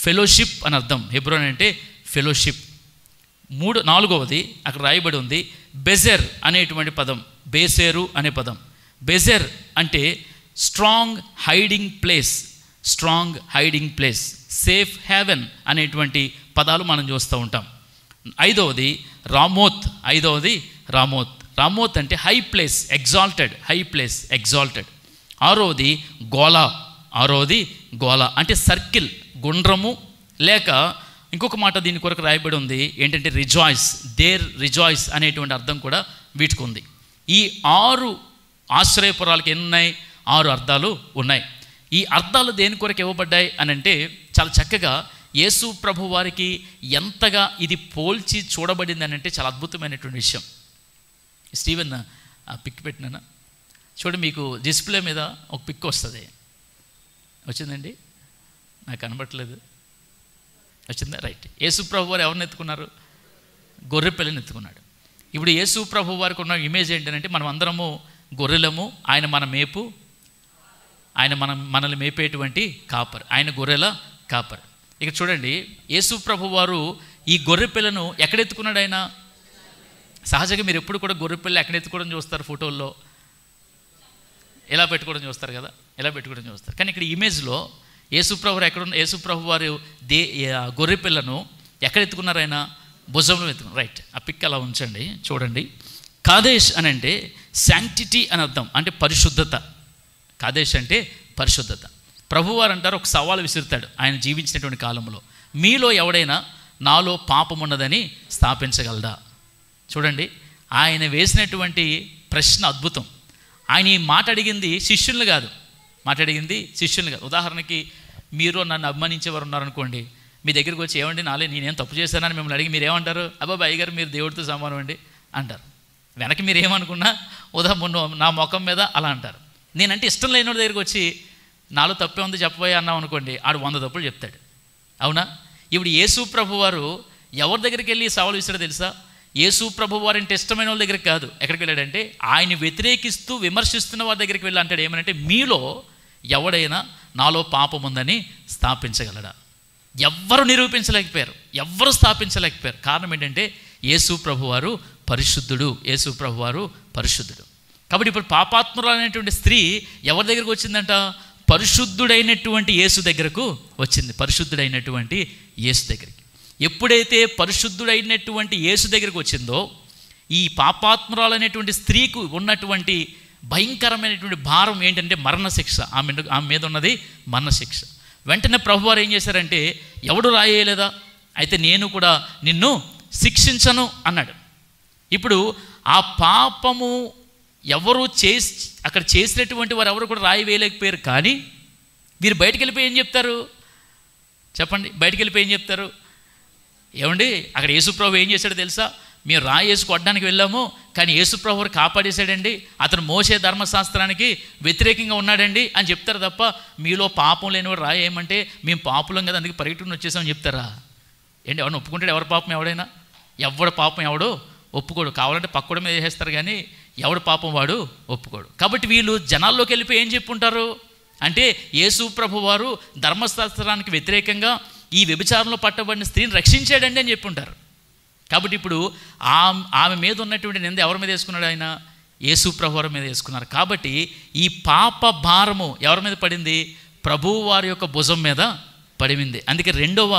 ఫెలోషిప్ అని అర్థం. హెబ్రోన్ అంటే ఫెలోషిప్. నాలుగవది అక్కడ రాయబడి ఉంది బెజెర్ అనేటువంటి పదం, బేసేరు అనే పదం. బెజెర్ అంటే strong hiding place, safe haven అనేటువంటి పదాలు మనం చూస్తూ ఉంటాం. ఐదవది రామోత్. రామోత్ అంటే హై ప్లేస్, ఎగ్జాల్టెడ్. ఆరవది గోలా అంటే సర్కిల్, గుండ్రము. లేక ఇంకొక మాట దీని కొరకు రాయబడి ఉంది ఏంటంటే రిజాయిస్ అనేటువంటి అర్థం కూడా వీటికి ఉంది. ఈ 6 ఆశ్రయపురాలకి ఎన్ని ఉన్నాయి? 6 అర్థాలు ఉన్నాయి. ఈ అర్థాలు దేని కొరకు ఇవ్వబడ్డాయి అని అంటే, చాలా చక్కగా యేసు ప్రభు వారికి ఎంతగా ఇది పోల్చి చూడబడింది అని అంటే చాలా అద్భుతమైనటువంటి విషయం. స్టీవెన్ ఆ పిక్ పెట్టినా చూడండి, మీకు డిస్ప్లే మీద ఒక పిక్ వస్తుంది. వచ్చిందండి? నాకు కనబట్టలేదు. వచ్చిందా? రైట్. యేసు ప్రభు వారు ఎవరిని ఎత్తుకున్నారు? గొర్రె పిల్లని ఎత్తుకున్నాడు. ఇప్పుడు యేసు ప్రభు వారికి ఉన్న ఇమేజ్ ఏంటంటే, మనం అందరము గొర్రెలము, ఆయన మన మేపు, ఆయన మనల్ని మేపేటువంటి కాపర్, ఆయన గొర్రెల కాపర్. ఇక చూడండి, యేసు ప్రభు వారు ఈ గొర్రె పిల్లను ఎక్కడెత్తుకున్నాడు? ఆయన సహజంగా మీరు ఎప్పుడు కూడా గొర్రె పిల్ల ఎక్కడ ఎత్తుకోవడం చూస్తారు? ఫోటోల్లో ఎలా పెట్టుకోవడం చూస్తారు కదా, ఎలా పెట్టుకోవడం చూస్తారు. కానీ ఇక్కడ ఇమేజ్లో యేసు ప్రభు వారు గొర్రె పిల్లను ఎక్కడ ఎత్తుకున్నారు ఆయన? భుజంలో ఎత్తుకున్నారు. రైట్, ఆ పిక్ అలా ఉంచండి, చూడండి. కాదేష్ అని అంటే శాంక్టిటీ అని అర్థం, అంటే పరిశుద్ధత. కాదేష్ అంటే పరిశుద్ధత. ప్రభువారు అంటారు, ఒక సవాలు విసురుతాడు ఆయన జీవించినటువంటి కాలంలో, మీలో ఎవడైనా నాలో పాపం ఉన్నదని స్థాపించగలడా? చూడండి, ఆయన వేసినటువంటి ప్రశ్న అద్భుతం. ఆయన ఈ మాట అడిగింది శిష్యుల్ని కాదు, ఉదాహరణకి మీరు నన్ను అభిమానించేవారు ఉన్నారనుకోండి, మీ దగ్గరికి వచ్చి ఏమండి నేనేం తప్పు చేశానని మిమ్మల్ని అడిగి మీరేమంటారు? అబ్బాయి గారు మీరు దేవుడితో సమానం అండి అంటారు. వెనక్కి మీరు ఏమనుకున్నా నా ముఖం మీద అలా అంటారు. నేనంటే ఇష్టం లేని వాడి దగ్గరికి వచ్చి నాలో తప్పే ఉంది చెప్పబోయే అన్నాం అనుకోండి, ఆడు 100 తప్పులు చెప్తాడు. అవునా? ఇప్పుడు యేసు ప్రభు వారు ఎవరి దగ్గరికి వెళ్ళి సవాలు విసిరాడో తెలుసా? యేసు ప్రభు వారి అంటే ఇష్టమైన వాళ్ళ దగ్గరికి కాదు. ఎక్కడికి వెళ్ళాడంటే ఆయన వ్యతిరేకిస్తూ విమర్శిస్తున్న వారి దగ్గరికి వెళ్ళి అంటాడు ఏమనంటే, మీలో ఎవడైనా నాలో పాపం ఉందని స్థాపించగలడా? ఎవ్వరు నిరూపించలేకపోయారు, ఎవ్వరు స్థాపించలేకపోయారు. కారణం ఏంటంటే యేసు ప్రభు వారు పరిశుద్ధుడు, కాబట్టి ఇప్పుడు పాపాత్మురాలైనటువంటి స్త్రీ ఎవరి దగ్గరకు వచ్చిందంట? పరిశుద్ధుడైనటువంటి యేసు దగ్గరకు వచ్చింది. ఎప్పుడైతే పరిశుద్ధుడైనటువంటి యేసు దగ్గరకు వచ్చిందో, ఈ పాపాత్మురాలైనటువంటి స్త్రీకు ఉన్నటువంటి భయంకరమైనటువంటి భారం ఏంటంటే మరణశిక్ష. ఆమె మీద ఉన్నది మరణశిక్ష. వెంటనే ప్రభువారు ఏం చేశారంటే, ఎవడు రాయేయలేదా? అయితే నేను కూడా నిన్ను శిక్షించను అన్నాడు. ఇప్పుడు ఆ పాపము ఎవరు అక్కడ చేసినటువంటి వారు ఎవరు కూడా రాయి వేయలేకపోయారు. కానీ వీరు బయటికి వెళ్ళిపోయి ఏం చెప్తారు చెప్పండి? ఏమండి అక్కడ యేసుప్రభు ఏం చేశాడో తెలుసా? మేము రాయి వేసి కొట్టడానికి వెళ్ళాము, కానీ యేసుప్రభు వారు కాపాడేశాడండి, అతను మోసే ధర్మశాస్త్రానికి వ్యతిరేకంగా ఉన్నాడండి అని చెప్తారు తప్ప, మీలో పాపం లేనివాడు రాయి ఏమంటే మేము పాపులం కదా అందుకే పరిగెట్టుకుని వచ్చేసామని చెప్తారా? ఏంటి ఎవరిని ఒప్పుకుంటాడు? ఎవరి పాపం ఎవడైనా? ఎవడి పాపం ఎవడో ఒప్పుకోడు. కావాలంటే పక్కడ మీద వేసేస్తారు, కానీ ఎవడు పాపం వాడు ఒప్పుకోడు. కాబట్టి వీళ్ళు జనాల్లోకి వెళ్ళిపోయి ఏం చెప్పుంటారు అంటే, యేసు ప్రభు వారు ధర్మశాస్త్రానికి వ్యతిరేకంగా ఈ వ్యభిచారంలో పట్టబడిన స్త్రీని రక్షించాడండి అని చెప్పుంటారు. కాబట్టి ఇప్పుడు ఆమె మీద ఉన్నటువంటి నింద ఎవరి మీద వేసుకున్నాడు? ఆయన యేసు ప్రభు వారి మీద వేసుకున్నారు. కాబట్టి ఈ పాప భారము ఎవరి మీద పడింది? ప్రభువు వారి యొక్క భుజం మీద పడింది. అందుకే రెండవ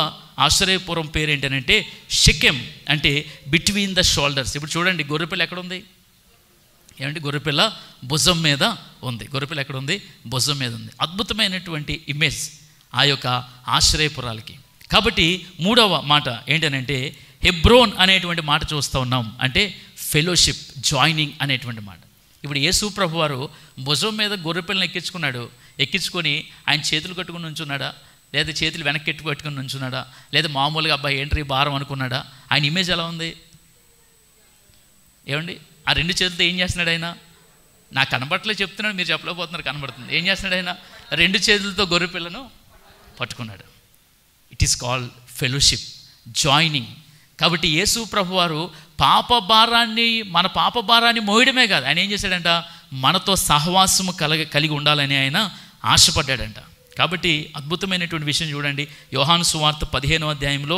ఆశ్చర్యపురం పేరు ఏంటంటే షెకెం, అంటే బిట్వీన్ ద షోల్డర్స్. ఇప్పుడు చూడండి, గొర్రెపిల్ల ఎక్కడుంది? ఏమంటే గొర్రెపిల్ల భుజం మీద ఉంది. భుజం మీద ఉంది. అద్భుతమైనటువంటి ఇమేజ్ ఆ యొక్క ఆశ్రయపురాలకి. కాబట్టి మూడవ మాట ఏంటనంటే హెబ్రోన్ అనేటువంటి మాట చూస్తూ ఉన్నాం, అంటే ఫెలోషిప్, జాయినింగ్ అనేటువంటి మాట. ఇప్పుడు యేసు ప్రభు వారు భుజం మీద గొర్రెపిల్లని ఎక్కించుకొని ఆయన చేతులు కట్టుకుని ఉంచున్నాడా, లేదా చేతులు వెనక్కి కట్టుకుని ఉంచున్నాడా, లేదా మామూలుగా అబ్బాయి ఏంట్రీ భారం అనుకున్నాడా? ఆయన ఇమేజ్ ఎలా ఉంది? ఏమండి ఆ 2 చేతులతో ఏం చేస్తున్నాడు ఆయన? నాకు కనబడట్లే చెప్తున్నాడు, మీరు చెప్పలేకపోతున్నారు, కనబడుతుంది. ఏం చేస్తున్నాడు ఆయన? 2 చేతులతో గొర్రెపిల్లను పట్టుకున్నాడు. It is called fellowship, joining. కాబట్టి యేసు ప్రభు వారు మన పాప భారాన్ని మోయడమే కాదు, ఆయన ఏం చేశాడంట? మనతో సహవాసము కలిగి ఉండాలని ఆయన ఆశపడ్డాడంట. కాబట్టి అద్భుతమైనటువంటి విషయం చూడండి, యోహాను సువార్త 15వ అధ్యాయంలో,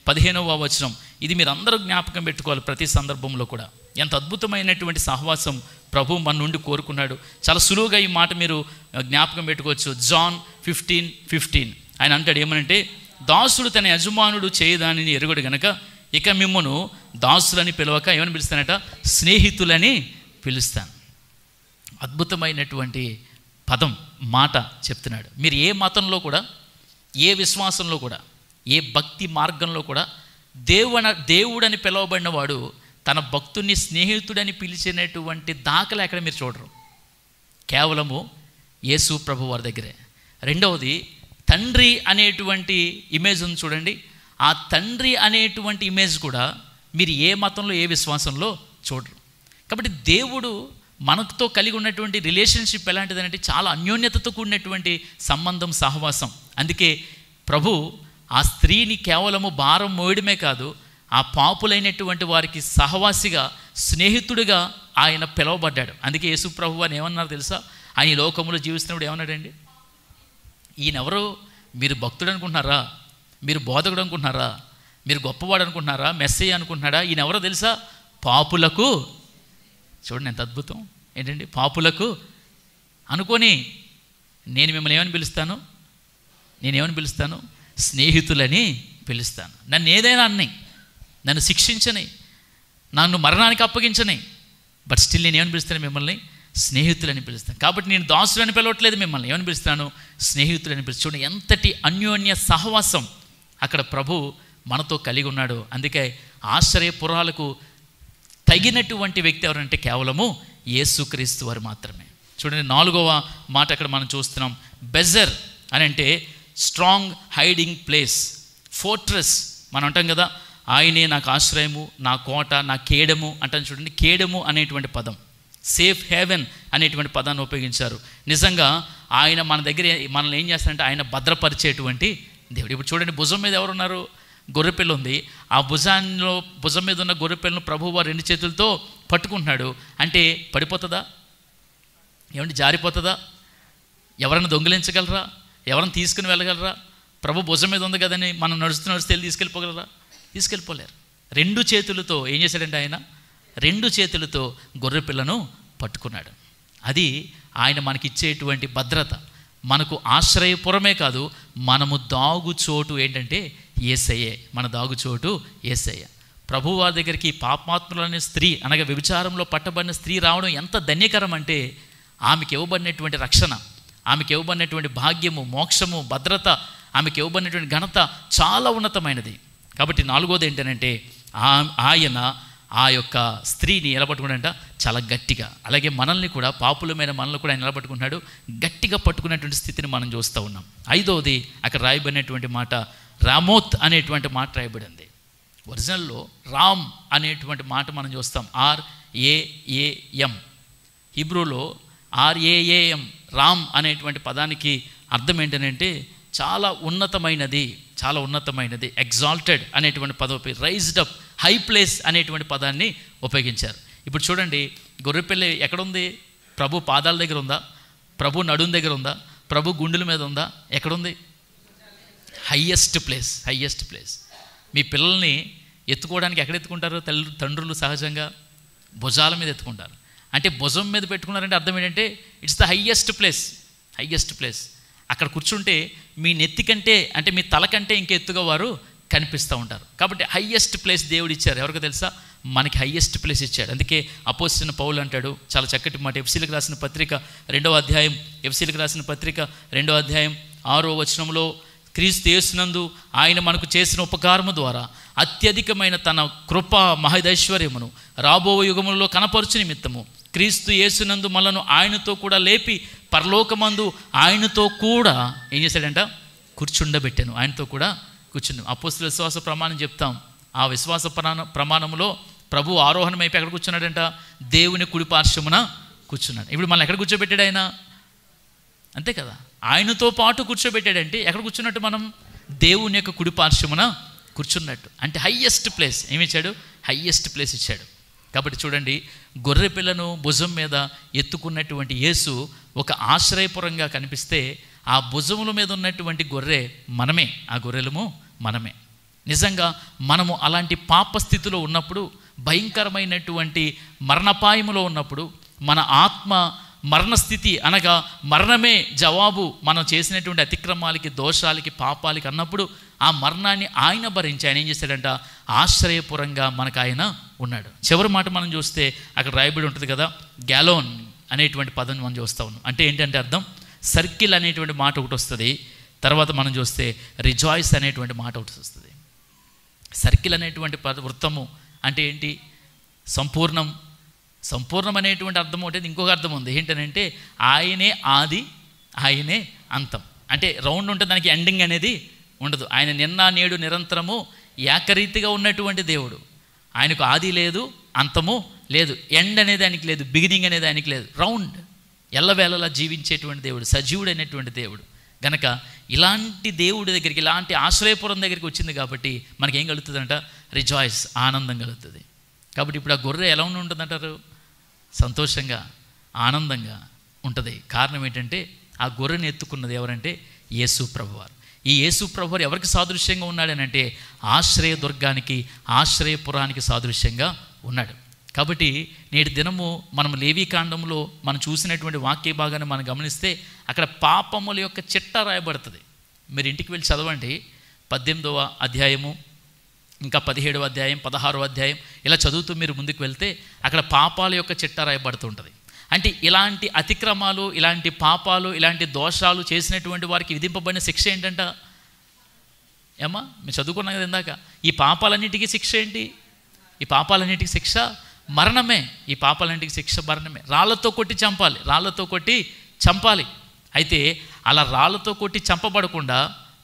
15వ వచనం. ఇది మీరు అందరూ జ్ఞాపకం పెట్టుకోవాలి ప్రతి సందర్భంలో కూడా. ఎంత అద్భుతమైనటువంటి సహవాసం ప్రభు మన నుండి కోరుకున్నాడు. చాలా సులువుగా ఈ మాట మీరు జ్ఞాపకం పెట్టుకోవచ్చు. జాన్ 15:15 ఆయన అంటాడు ఏమనంటే, దాసుడు తన యజమానుడు చేయదానిని ఎరుగడు గనక ఇక మిమ్మను దాసులని పిలవక ఏమని పిలుస్తానట? స్నేహితులని పిలుస్తాను. అద్భుతమైనటువంటి పదం, మాట చెప్తున్నాడు. మీరు ఏ మతంలో కూడా, ఏ విశ్వాసంలో కూడా, ఏ భక్తి మార్గంలో కూడా దేవుడని పిలువబడిన వాడు తన భక్తుని స్నేహితుడని పిలిచినటువంటి దాఖలు ఎక్కడ మీరు చూడరు. కేవలము యేసు ప్రభు వారి దగ్గరే. రెండవది తండ్రి అనేటువంటి ఇమేజ్ ఉంది చూడండి. ఆ తండ్రి అనేటువంటి ఇమేజ్ కూడా మీరు ఏ మతంలో, ఏ విశ్వాసంలో చూడరు. కాబట్టి దేవుడు మనతో కలిగి ఉన్నటువంటి రిలేషన్షిప్ ఎలాంటిదంటే చాలా అన్యోన్యతతో కూడినటువంటి సంబంధం, సహవాసం. అందుకే ప్రభు ఆ స్త్రీని కేవలము భారం మోయడమే కాదు, ఆ పాపులైనటువంటి వారికి సహవాసిగా, స్నేహితుడిగా ఆయన పిలువబడ్డాడు. అందుకే యేసు ప్రభు అని ఏమన్నారు తెలుసా? ఆయన ఈ లోకంలో జీవిస్తున్నప్పుడు ఏమన్నాడండి? ఈయనెవరు? మీరు భక్తుడు అనుకుంటున్నారా? మీరు బోధకుడు అనుకుంటున్నారా? మీరు గొప్పవాడు అనుకుంటున్నారా? మెస్సయ్య అనుకుంటున్నాడా? ఈయనెవరో తెలుసా? పాపులకు. చూడండి ఎంత అద్భుతం ఏంటండి, పాపులకు అనుకొని నేనేమని పిలుస్తాను? స్నేహితులని పిలుస్తాను. నన్ను ఏదైనా అన్నీ, నన్ను శిక్షించని, నన్ను మరణానికి అప్పగించని, బట్ స్టిల్ నేను ఏమని పిలుస్తాను? మిమ్మల్ని స్నేహితులని పిలుస్తాను. కాబట్టి నేను దాసులని పిలవట్లేదు, మిమ్మల్ని ఏమని పిలుస్తాను? స్నేహితులని పిలుస్తాను. చూడండి ఎంతటి అన్యోన్య సహవాసం అక్కడ ప్రభు మనతో కలిగి ఉన్నాడు. అందుకే ఆశ్రయపురాలకు తగినటువంటి వ్యక్తి ఎవరంటే కేవలము యేసుక్రీస్తు వారు మాత్రమే. చూడండి 4వ మాట అక్కడ మనం చూస్తున్నాం. బెజర్ అని అంటే స్ట్రాంగ్ హైడింగ్ ప్లేస్, ఫోర్ట్రెస్. మనం అంటాం కదా, ఆయనే నాకు ఆశ్రయము, నా కోట, నా కేడము అంటాను. చూడండి కేడము అనేటువంటి పదం, సేఫ్ హేవెన్ అనేటువంటి పదాన్ని ఉపయోగించారు. నిజంగా ఆయన మన దగ్గర మనల్ని ఏం చేస్తారంటే ఆయన భద్రపరిచేటువంటి దేవుడు. ఇప్పుడు చూడండి భుజం మీద ఎవరున్నారు? గొర్రెపిల్ల ఉంది. ఆ భుజం మీద ఉన్న గొర్రెపిల్లను ప్రభువు వారు 2 చేతులతో పట్టుకుంటున్నాడు. అంటే పడిపోతుందా? ఏమంటే జారిపోతుందా? ఎవరైనా దొంగిలించగలరా? ఎవరైనా తీసుకుని వెళ్ళగలరా? ప్రభు భుజం మీద ఉంది కదని మనం నడుస్తూ వెళ్ళి తీసుకెళ్ళిపోగలరా? తీసుకెళ్ళిపోలేరు. 2 చేతులతో ఏం చేశాడంటే ఆయన 2 చేతులతో గొర్రెపిల్లను పట్టుకున్నాడు. అది ఆయన మనకిచ్చేటువంటి భద్రత. మనకు ఆశ్రయపురమే కాదు, మనము దాగుచోటు ఏంటంటే యేసయ్యే. మన దాగుచోటు యేసయ్య. ప్రభు వారి దగ్గరికి పాపాత్ములనే స్త్రీ అనగా వ్యభిచారంలో పట్టబడిన స్త్రీ రావడం ఎంత ధన్యకరం అంటే, ఆమెకి ఇవ్వబడినటువంటి రక్షణ, ఆమెకి ఇవ్వబడినటువంటి భాగ్యము, మోక్షము, భద్రత, ఆమెకి ఇవ్వబడినటువంటి ఘనత చాలా ఉన్నతమైనది. కాబట్టి 4వది ఏంటంటే ఆయన ఆ యొక్క స్త్రీని ఎలా పట్టుకున్నాడంట? చాలా గట్టిగా. అలాగే మనల్ని కూడా, పాపులమైన మనల్ని కూడా ఆయన ఎలా పట్టుకుంటున్నాడు? గట్టిగా పట్టుకున్నటువంటి స్థితిని మనం చూస్తూ ఉన్నాం. 5వది అక్కడ రాయబడినటువంటి మాట రామోత్ అనేటువంటి మాట రాయబడింది. ఒరిజినల్లో రామ్ అనేటువంటి మాట మనం చూస్తాం, RAAM. హిబ్రూలో RAAM రామ్ అనేటువంటి పదానికి అర్థం ఏంటంటే చాలా ఉన్నతమైనది, చాలా ఉన్నతమైనది. ఎగ్జాల్టెడ్ అనేటువంటి పదం, రైజ్డ్ అప్, హై ప్లేస్ అనేటువంటి పదాన్ని ఉపయోగించారు. ఇప్పుడు చూడండి గొర్రెపిల్ల ఎక్కడుంది? ప్రభు పాదాల దగ్గర ఉందా? ప్రభు నడుం దగ్గర ఉందా? ప్రభు గుండెల మీద ఉందా? ఎక్కడుంది? Highest place, highest place. మీ పిల్లల్ని ఎత్తుకోవడానికి ఎక్కడ ఎత్తుకుంటారు? తండ్రులు సహజంగా భుజాల మీద ఎత్తుకుంటారు. అంటే భుజం మీద పెట్టుకున్నారంటే అర్థం ఏంటంటే it's the highest place, highest place. అక్కడ కూర్చుంటే మీ నెత్తి కంటే, అంటే మీ తల కంటే ఇంకా ఎత్తుగా వారు కనిపిస్తూ ఉంటారు. కాబట్టి హయ్యెస్ట్ ప్లేస్ దేవుడు ఇచ్చారు. ఎవరికి తెలుసా? మనకి హయ్యెస్ట్ ప్లేస్ ఇచ్చాడు. అందుకే అపోస్తలుడైన పౌలు అంటాడు చాలా చక్కటి మాట, ఎఫెసీయులకు రాసిన పత్రిక 2వ అధ్యాయం, ఎఫెసీయులకు రాసిన పత్రిక 2వ అధ్యాయం 6వ వచనంలో, క్రీస్తు యేసునందు ఆయన మనకు చేసిన ఉపకారము ద్వారా అత్యధికమైన తన కృప మహదైశ్వర్యమును రాబో యుగములలో కనపరచు నిమిత్తము క్రీస్తు యేసునందు మనను ఆయనతో కూడా లేపి పరలోకమందు ఆయనతో కూడా ఏం చేశాడంట? కూర్చుండబెట్టాను. ఆయనతో కూడా కూర్చుండు. అపోస్తలుల విశ్వాస ప్రమాణం చెప్తాం. ఆ విశ్వాస ప్రమాణంలో ప్రభు ఆరోహణం అయిపోయి ఎక్కడ కూర్చున్నాడంట? దేవుని కుడి పార్శ్వమున కూర్చున్నాడు. ఇప్పుడు మనల్ని ఎక్కడ కూర్చోబెట్టాడు ఆయన? అంతే కదా, ఆయనతో పాటు కూర్చోబెట్టాడంటే ఎక్కడ కూర్చున్నట్టు? మనం దేవుని యొక్క కుడి పార్శ్వమున కూర్చున్నట్టు. అంటే హయ్యెస్ట్ ప్లేస్ ఏమి ఇచ్చాడు? హయ్యెస్ట్ ప్లేస్ ఇచ్చాడు. కాబట్టి చూడండి, గొర్రె పిల్లను భుజం మీద ఎత్తుకున్నటువంటి యేసు ఒక ఆశ్రయపురంగా కనిపిస్తే, ఆ భుజముల మీద ఉన్నటువంటి గొర్రె మనమే, ఆ గొర్రెలము మనమే. నిజంగా మనము అలాంటి పాప స్థితిలో ఉన్నప్పుడు, భయంకరమైనటువంటి మరణపాయములో ఉన్నప్పుడు, మన ఆత్మ మరణస్థితి అనగా మరణమే జవాబు మనం చేసినటువంటి అతిక్రమాలకి, దోషాలకి, పాపాలకి అన్నప్పుడు ఆ మరణాన్ని ఆయన భరించి ఆయన ఏం చేశాడంట? ఆశ్రయపురంగా మనకు ఆయన ఉన్నాడు. చివరి మాట మనం చూస్తే అక్కడ రాయబడి ఉంటుంది కదా, గ్యాలోన్ అనేటువంటి పదం మనం చూస్తూ ఉన్నాం. అంటే ఏంటంటే అర్థం, సర్కిల్ అనేటువంటి మాట ఒకటి వస్తుంది. తర్వాత మనం చూస్తే రిజాయిస్ అనేటువంటి మాట ఒకటి వస్తుంది. సర్కిల్ అనేటువంటి వృత్తము అంటే ఏంటి? సంపూర్ణం. సంపూర్ణం అనేటువంటి అర్థం ఒకటి, ఇంకొక అర్థం ఉంది. ఏంటనంటే ఆయనే ఆది, ఆయనే అంతం. అంటే రౌండ్ ఉంటే దానికి ఎండింగ్ అనేది ఉండదు. ఆయన నిన్న నేడు నిరంతరము ఏకరీతిగా ఉన్నటువంటి దేవుడు. ఆయనకు ఆది లేదు, అంతము లేదు, ఎండ్ అనేది ఆయనకి లేదు, బిగినింగ్ అనేది ఆయనకి లేదు. రౌండ్, ఎల్లవేళలా జీవించేటువంటి దేవుడు, సజీవుడు అనేటువంటి దేవుడు. గనక ఇలాంటి దేవుడి దగ్గరికి, ఇలాంటి ఆశ్రయపురం దగ్గరికి వచ్చింది కాబట్టి మనకేం కలుగుతుందంట? రిజాయిస్, ఆనందం కలుగుతుంది. కాబట్టి ఇప్పుడు ఆ గొర్రె ఎలా ఉంటుందంటారు? సంతోషంగా, ఆనందంగా ఉంటుంది. కారణం ఏంటంటే ఆ గొర్రెని ఎత్తుకున్నది ఎవరంటే యేసు ప్రభువారు. ఈ యేసు ప్రభువారు ఎవరికి సాదృశ్యంగా ఉన్నాడనంటే ఆశ్రయ దుర్గానికి, ఆశ్రయపురానికి సాదృశ్యంగా ఉన్నాడు. కాబట్టి నేటి దినము మనం లేవీకాండంలో మనం చూసినటువంటి వాక్య భాగాన్ని మనం గమనిస్తే అక్కడ పాపముల యొక్క చిట్టా రాయబడుతుంది. మీరు ఇంటికి వెళ్ళి చదవండి, 18వ అధ్యాయము, ఇంకా 17వ అధ్యాయం, 16వ అధ్యాయం ఇలా చదువుతూ మీరు ముందుకు వెళ్తే అక్కడ పాపాల యొక్క చిట్టా రాయబడుతుంటుంది. అంటే ఇలాంటి అతిక్రమాలు, ఇలాంటి పాపాలు, ఇలాంటి దోషాలు చేసినటువంటి వారికి విధింపబడిన శిక్ష ఏంటంట? ఏమ్మా మీరు చదువుకున్నాం కదా ఇందాక. ఈ పాపాలన్నిటికీ శిక్ష ఏంటి? ఈ పాపాలన్నిటికీ శిక్ష మరణమే. ఈ పాపాలన్నిటికీ శిక్ష మరణమే. రాళ్లతో కొట్టి చంపాలి, రాళ్లతో కొట్టి చంపాలి. అయితే అలా రాళ్లతో కొట్టి చంపబడకుండా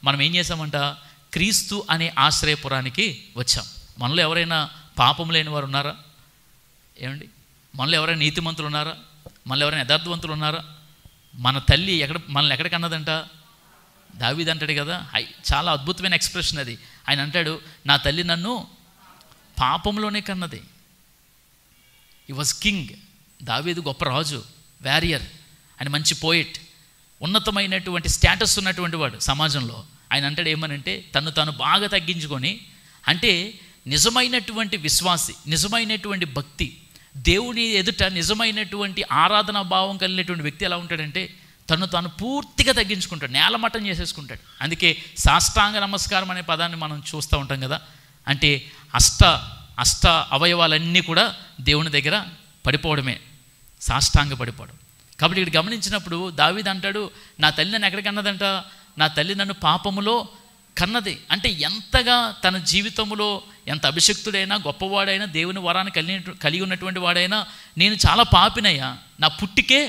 మనం ఏం చేసామంట? క్రీస్తు అనే ఆశ్రయపురానికి వచ్చాం. మనలో ఎవరైనా పాపం లేని వారు ఉన్నారా? ఏమండి, మనలో ఎవరైనా నీతిమంతులు ఉన్నారా? మనలో ఎవరైనా యథార్థవంతులు ఉన్నారా? మన తల్లి మనల్ని ఎక్కడికి అన్నదంట? దావీదు అంటాడు కదా, చాలా అద్భుతమైన ఎక్స్ప్రెషన్ అది. ఆయన అంటాడు, నా తల్లి నన్ను పాపంలోనే కన్నది. ఈ వాజ్ కింగ్. దావీదు గొప్ప రాజు, వారియర్, ఆయన మంచి పోయిట్, ఉన్నతమైనటువంటి స్టేటస్ ఉన్నటువంటి వాడు సమాజంలో. ఆయన అంటాడు ఏమనంటే, తను తాను బాగా తగ్గించుకొని, అంటే నిజమైనటువంటి విశ్వాసి, నిజమైనటువంటి భక్తి, దేవుని ఎదుట నిజమైనటువంటి ఆరాధనా భావం కలిగినటువంటి వ్యక్తి ఎలా ఉంటాడంటే తను తాను పూర్తిగా తగ్గించుకుంటాడు, నేలమట్టం చేసేసుకుంటాడు. అందుకే సాష్టాంగ నమస్కారం అనే పదాన్ని మనం చూస్తూ ఉంటాం కదా. అంటే అష్ట అవయవాలన్నీ కూడా దేవుని దగ్గర పడిపోవడమే, సాష్టాంగ పడిపోవడం. కాబట్టి ఇక్కడ గమనించినప్పుడు దావీదు అంటాడు, నా తల్లి నన్ను ఎక్కడ కన్నదంట? నా తల్లి నన్ను పాపములో కన్నది. అంటే ఎంతగా తన జీవితంలో ఎంత అభిషక్తుడైనా, గొప్పవాడైనా, దేవుని వరాన్ని కలిగి ఉన్నటువంటి వాడైనా, నేను చాలా పాపినయ్యా, నా పుట్టికే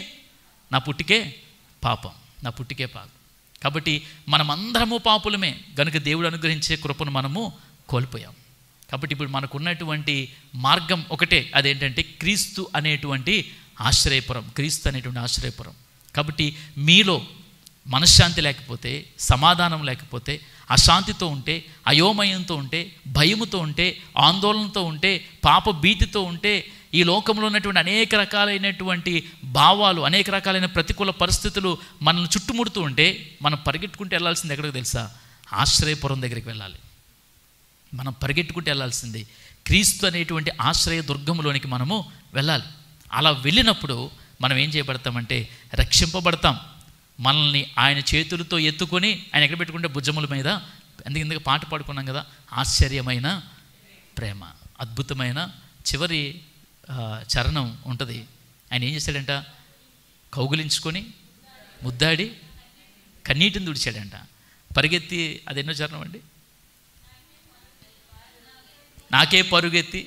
పాపం, నా పుట్టికే పాపం. కాబట్టి మనమందరము పాపులమే గనుక దేవుడు అనుగ్రహించే కృపను మనము కోల్పోయాం. కాబట్టి ఇప్పుడు మనకున్నటువంటి మార్గం ఒకటే, అదేంటంటే క్రీస్తు అనేటువంటి ఆశ్రయపురం, క్రీస్తు అనేటువంటి ఆశ్రయపురం. కాబట్టి మీలో మనశ్శాంతి లేకపోతే, సమాధానం లేకపోతే, అశాంతితో ఉంటే, అయోమయంతో ఉంటే, భయముతో ఉంటే, ఆందోళనతో ఉంటే, పాప భీతితో ఉంటే, ఈ లోకంలో ఉన్నటువంటి అనేక రకాలైనటువంటి భావాలు, అనేక రకాలైన ప్రతికూల పరిస్థితులు మనల్ని చుట్టుముడుతూ ఉంటే, మనం పరిగెట్టుకుంటూ వెళ్ళాల్సింది ఎక్కడికి తెలుసా? ఆశ్రయపురం దగ్గరికి వెళ్ళాలి. మనం పరిగెట్టుకుంటూ వెళ్ళాల్సింది క్రీస్తు అనేటువంటి ఆశ్రయ దుర్గములోనికి మనము వెళ్ళాలి. అలా వెళ్ళినప్పుడు మనం ఏం చేయబడతామంటే రక్షింపబడతాం. మనల్ని ఆయన చేతులతో ఎత్తుకొని ఆయన ఎక్కడ పెట్టుకుంటే భుజముల మీద. ఎందుకు పాట పాడుకున్నాం కదా, ఆశ్చర్యమైన ప్రేమ, అద్భుతమైన చివరి చరణం ఉంటుంది. ఆయన ఏం చేశాడంట? కౌగులించుకొని ముద్దాడి కన్నీటిని తుడిచాడంట. పరిగెత్తి, అది ఎన్నో చరణం అండి? నాకే పరుగెత్తి,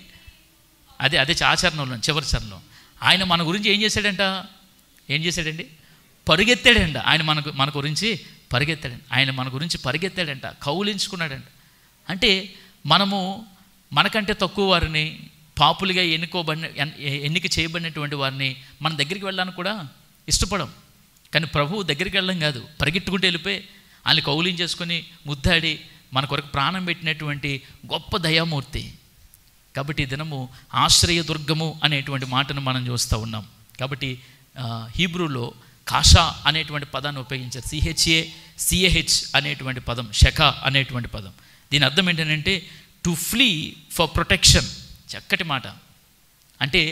అదే ఆచరణంలో చివరి చరణంలో ఆయన మన గురించి ఏం చేశాడండి? పరుగెత్తాడంట. ఆయన మన గురించి పరిగెత్తాడంట. ఆయన మన గురించి పరిగెత్తాడంట, కౌలించుకున్నాడంట. అంటే మనము మనకంటే తక్కువ వారిని, పాపులుగా ఎన్నిక చేయబడినటువంటి వారిని మన దగ్గరికి వెళ్ళడానికి కూడా ఇష్టపడం. కానీ ప్రభువు దగ్గరికి వెళ్ళడం కాదు, పరిగెట్టుకుంటూ వెళ్ళిపోయి ఆయన కౌలించేసుకొని ముద్దాడి మన కొరకు ప్రాణం పెట్టినటువంటి గొప్ప దయామూర్తి. కాబట్టి ఈ దినము ఆశ్రయ దుర్గము అనేటువంటి మాటను మనం చూస్తూ ఉన్నాం. కాబట్టి హీబ్రూలో కాషా అనేటువంటి పదాన్ని ఉపయోగించారు. CHA అనేటువంటి పదం, షకా అనేటువంటి పదం. దీని అర్థం ఏంటంటే టు ఫ్లీ ఫర్ ప్రొటెక్షన్. చక్కటి మాట. అంటే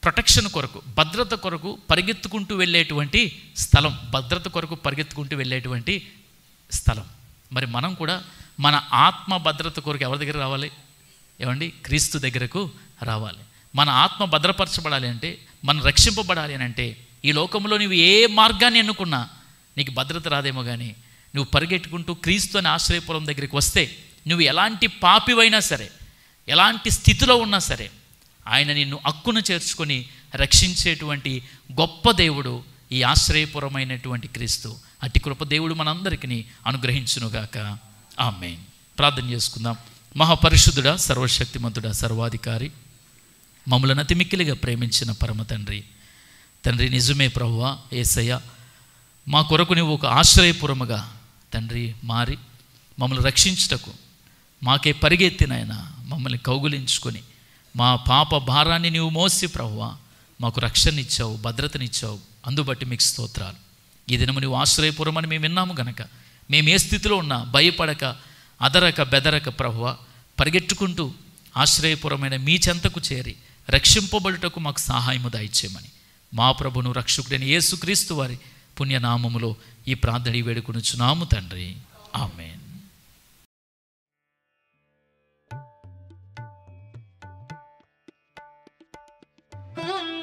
ప్రొటెక్షన్ కొరకు, భద్రత కొరకు పరిగెత్తుకుంటూ వెళ్ళేటువంటి స్థలం, భద్రత కొరకు పరిగెత్తుకుంటూ వెళ్ళేటువంటి స్థలం. మరి మనం కూడా మన ఆత్మ భద్రత కొరకు ఎవరి దగ్గర రావాలి? ఏమండి, క్రీస్తు దగ్గరకు రావాలి. మన ఆత్మ భద్రపరచబడాలి అంటే, మనం రక్షింపబడాలి అని అంటే, ఈ లోకంలో నువ్వు ఏ మార్గాన్ని ఎన్నుకున్నా నీకు భద్రత రాదేమో, కానీ నువ్వు పరిగెట్టుకుంటూ క్రీస్తు అనే ఆశ్రయపురం దగ్గరికి వస్తే, నువ్వు ఎలాంటి పాపివైనా సరే, ఎలాంటి స్థితిలో ఉన్నా సరే, ఆయన నిన్ను హక్కును చేర్చుకొని రక్షించేటువంటి గొప్ప దేవుడు ఈ ఆశ్రయపురమైనటువంటి క్రీస్తు. అట్టి కృప దేవుడు మనందరికీ అనుగ్రహించునుగాక. ఆమేన్. ప్రార్థన చేసుకుందాం. మహాపరిశుద్ధుడా, సర్వశక్తిమంతుడా, సర్వాధికారి, మమ్మల్ని అతి మిక్కిలిగా ప్రేమించిన పరమ తండ్రి, నిజమే ప్రభువా, యేసయ్య, మా కొరకు నువ్వు ఒక ఆశ్రయపురముగా తండ్రి మారి మమ్మల్ని రక్షించుటకు మాకే పరిగెత్తినాయన, మమ్మల్ని కౌగులించుకొని మా పాప భారాన్ని నీవు మోసి ప్రభువా మాకు రక్షణనిచ్చావు, భద్రతనిచ్చావు. అందుబట్టి మీకు స్తోత్రాలు. ఈ దినము నువ్వు ఆశ్రయపురం అని మేము విన్నాము గనక, మేము ఏ స్థితిలో ఉన్నా భయపడక, అదరక బెదరక ప్రభువా పరిగెట్టుకుంటూ ఆశ్రయపురమైన మీ చెంతకు చేరి రక్షింపబడుటకు మాకు సహాయము దయచేయమని మా ప్రభును రక్షకుడైన యేసుక్రీస్తు వారి పుణ్యనామములో ఈ ప్రార్థన వేడుకొనుచున్నాము తండ్రి. ఆమేన్. ఆ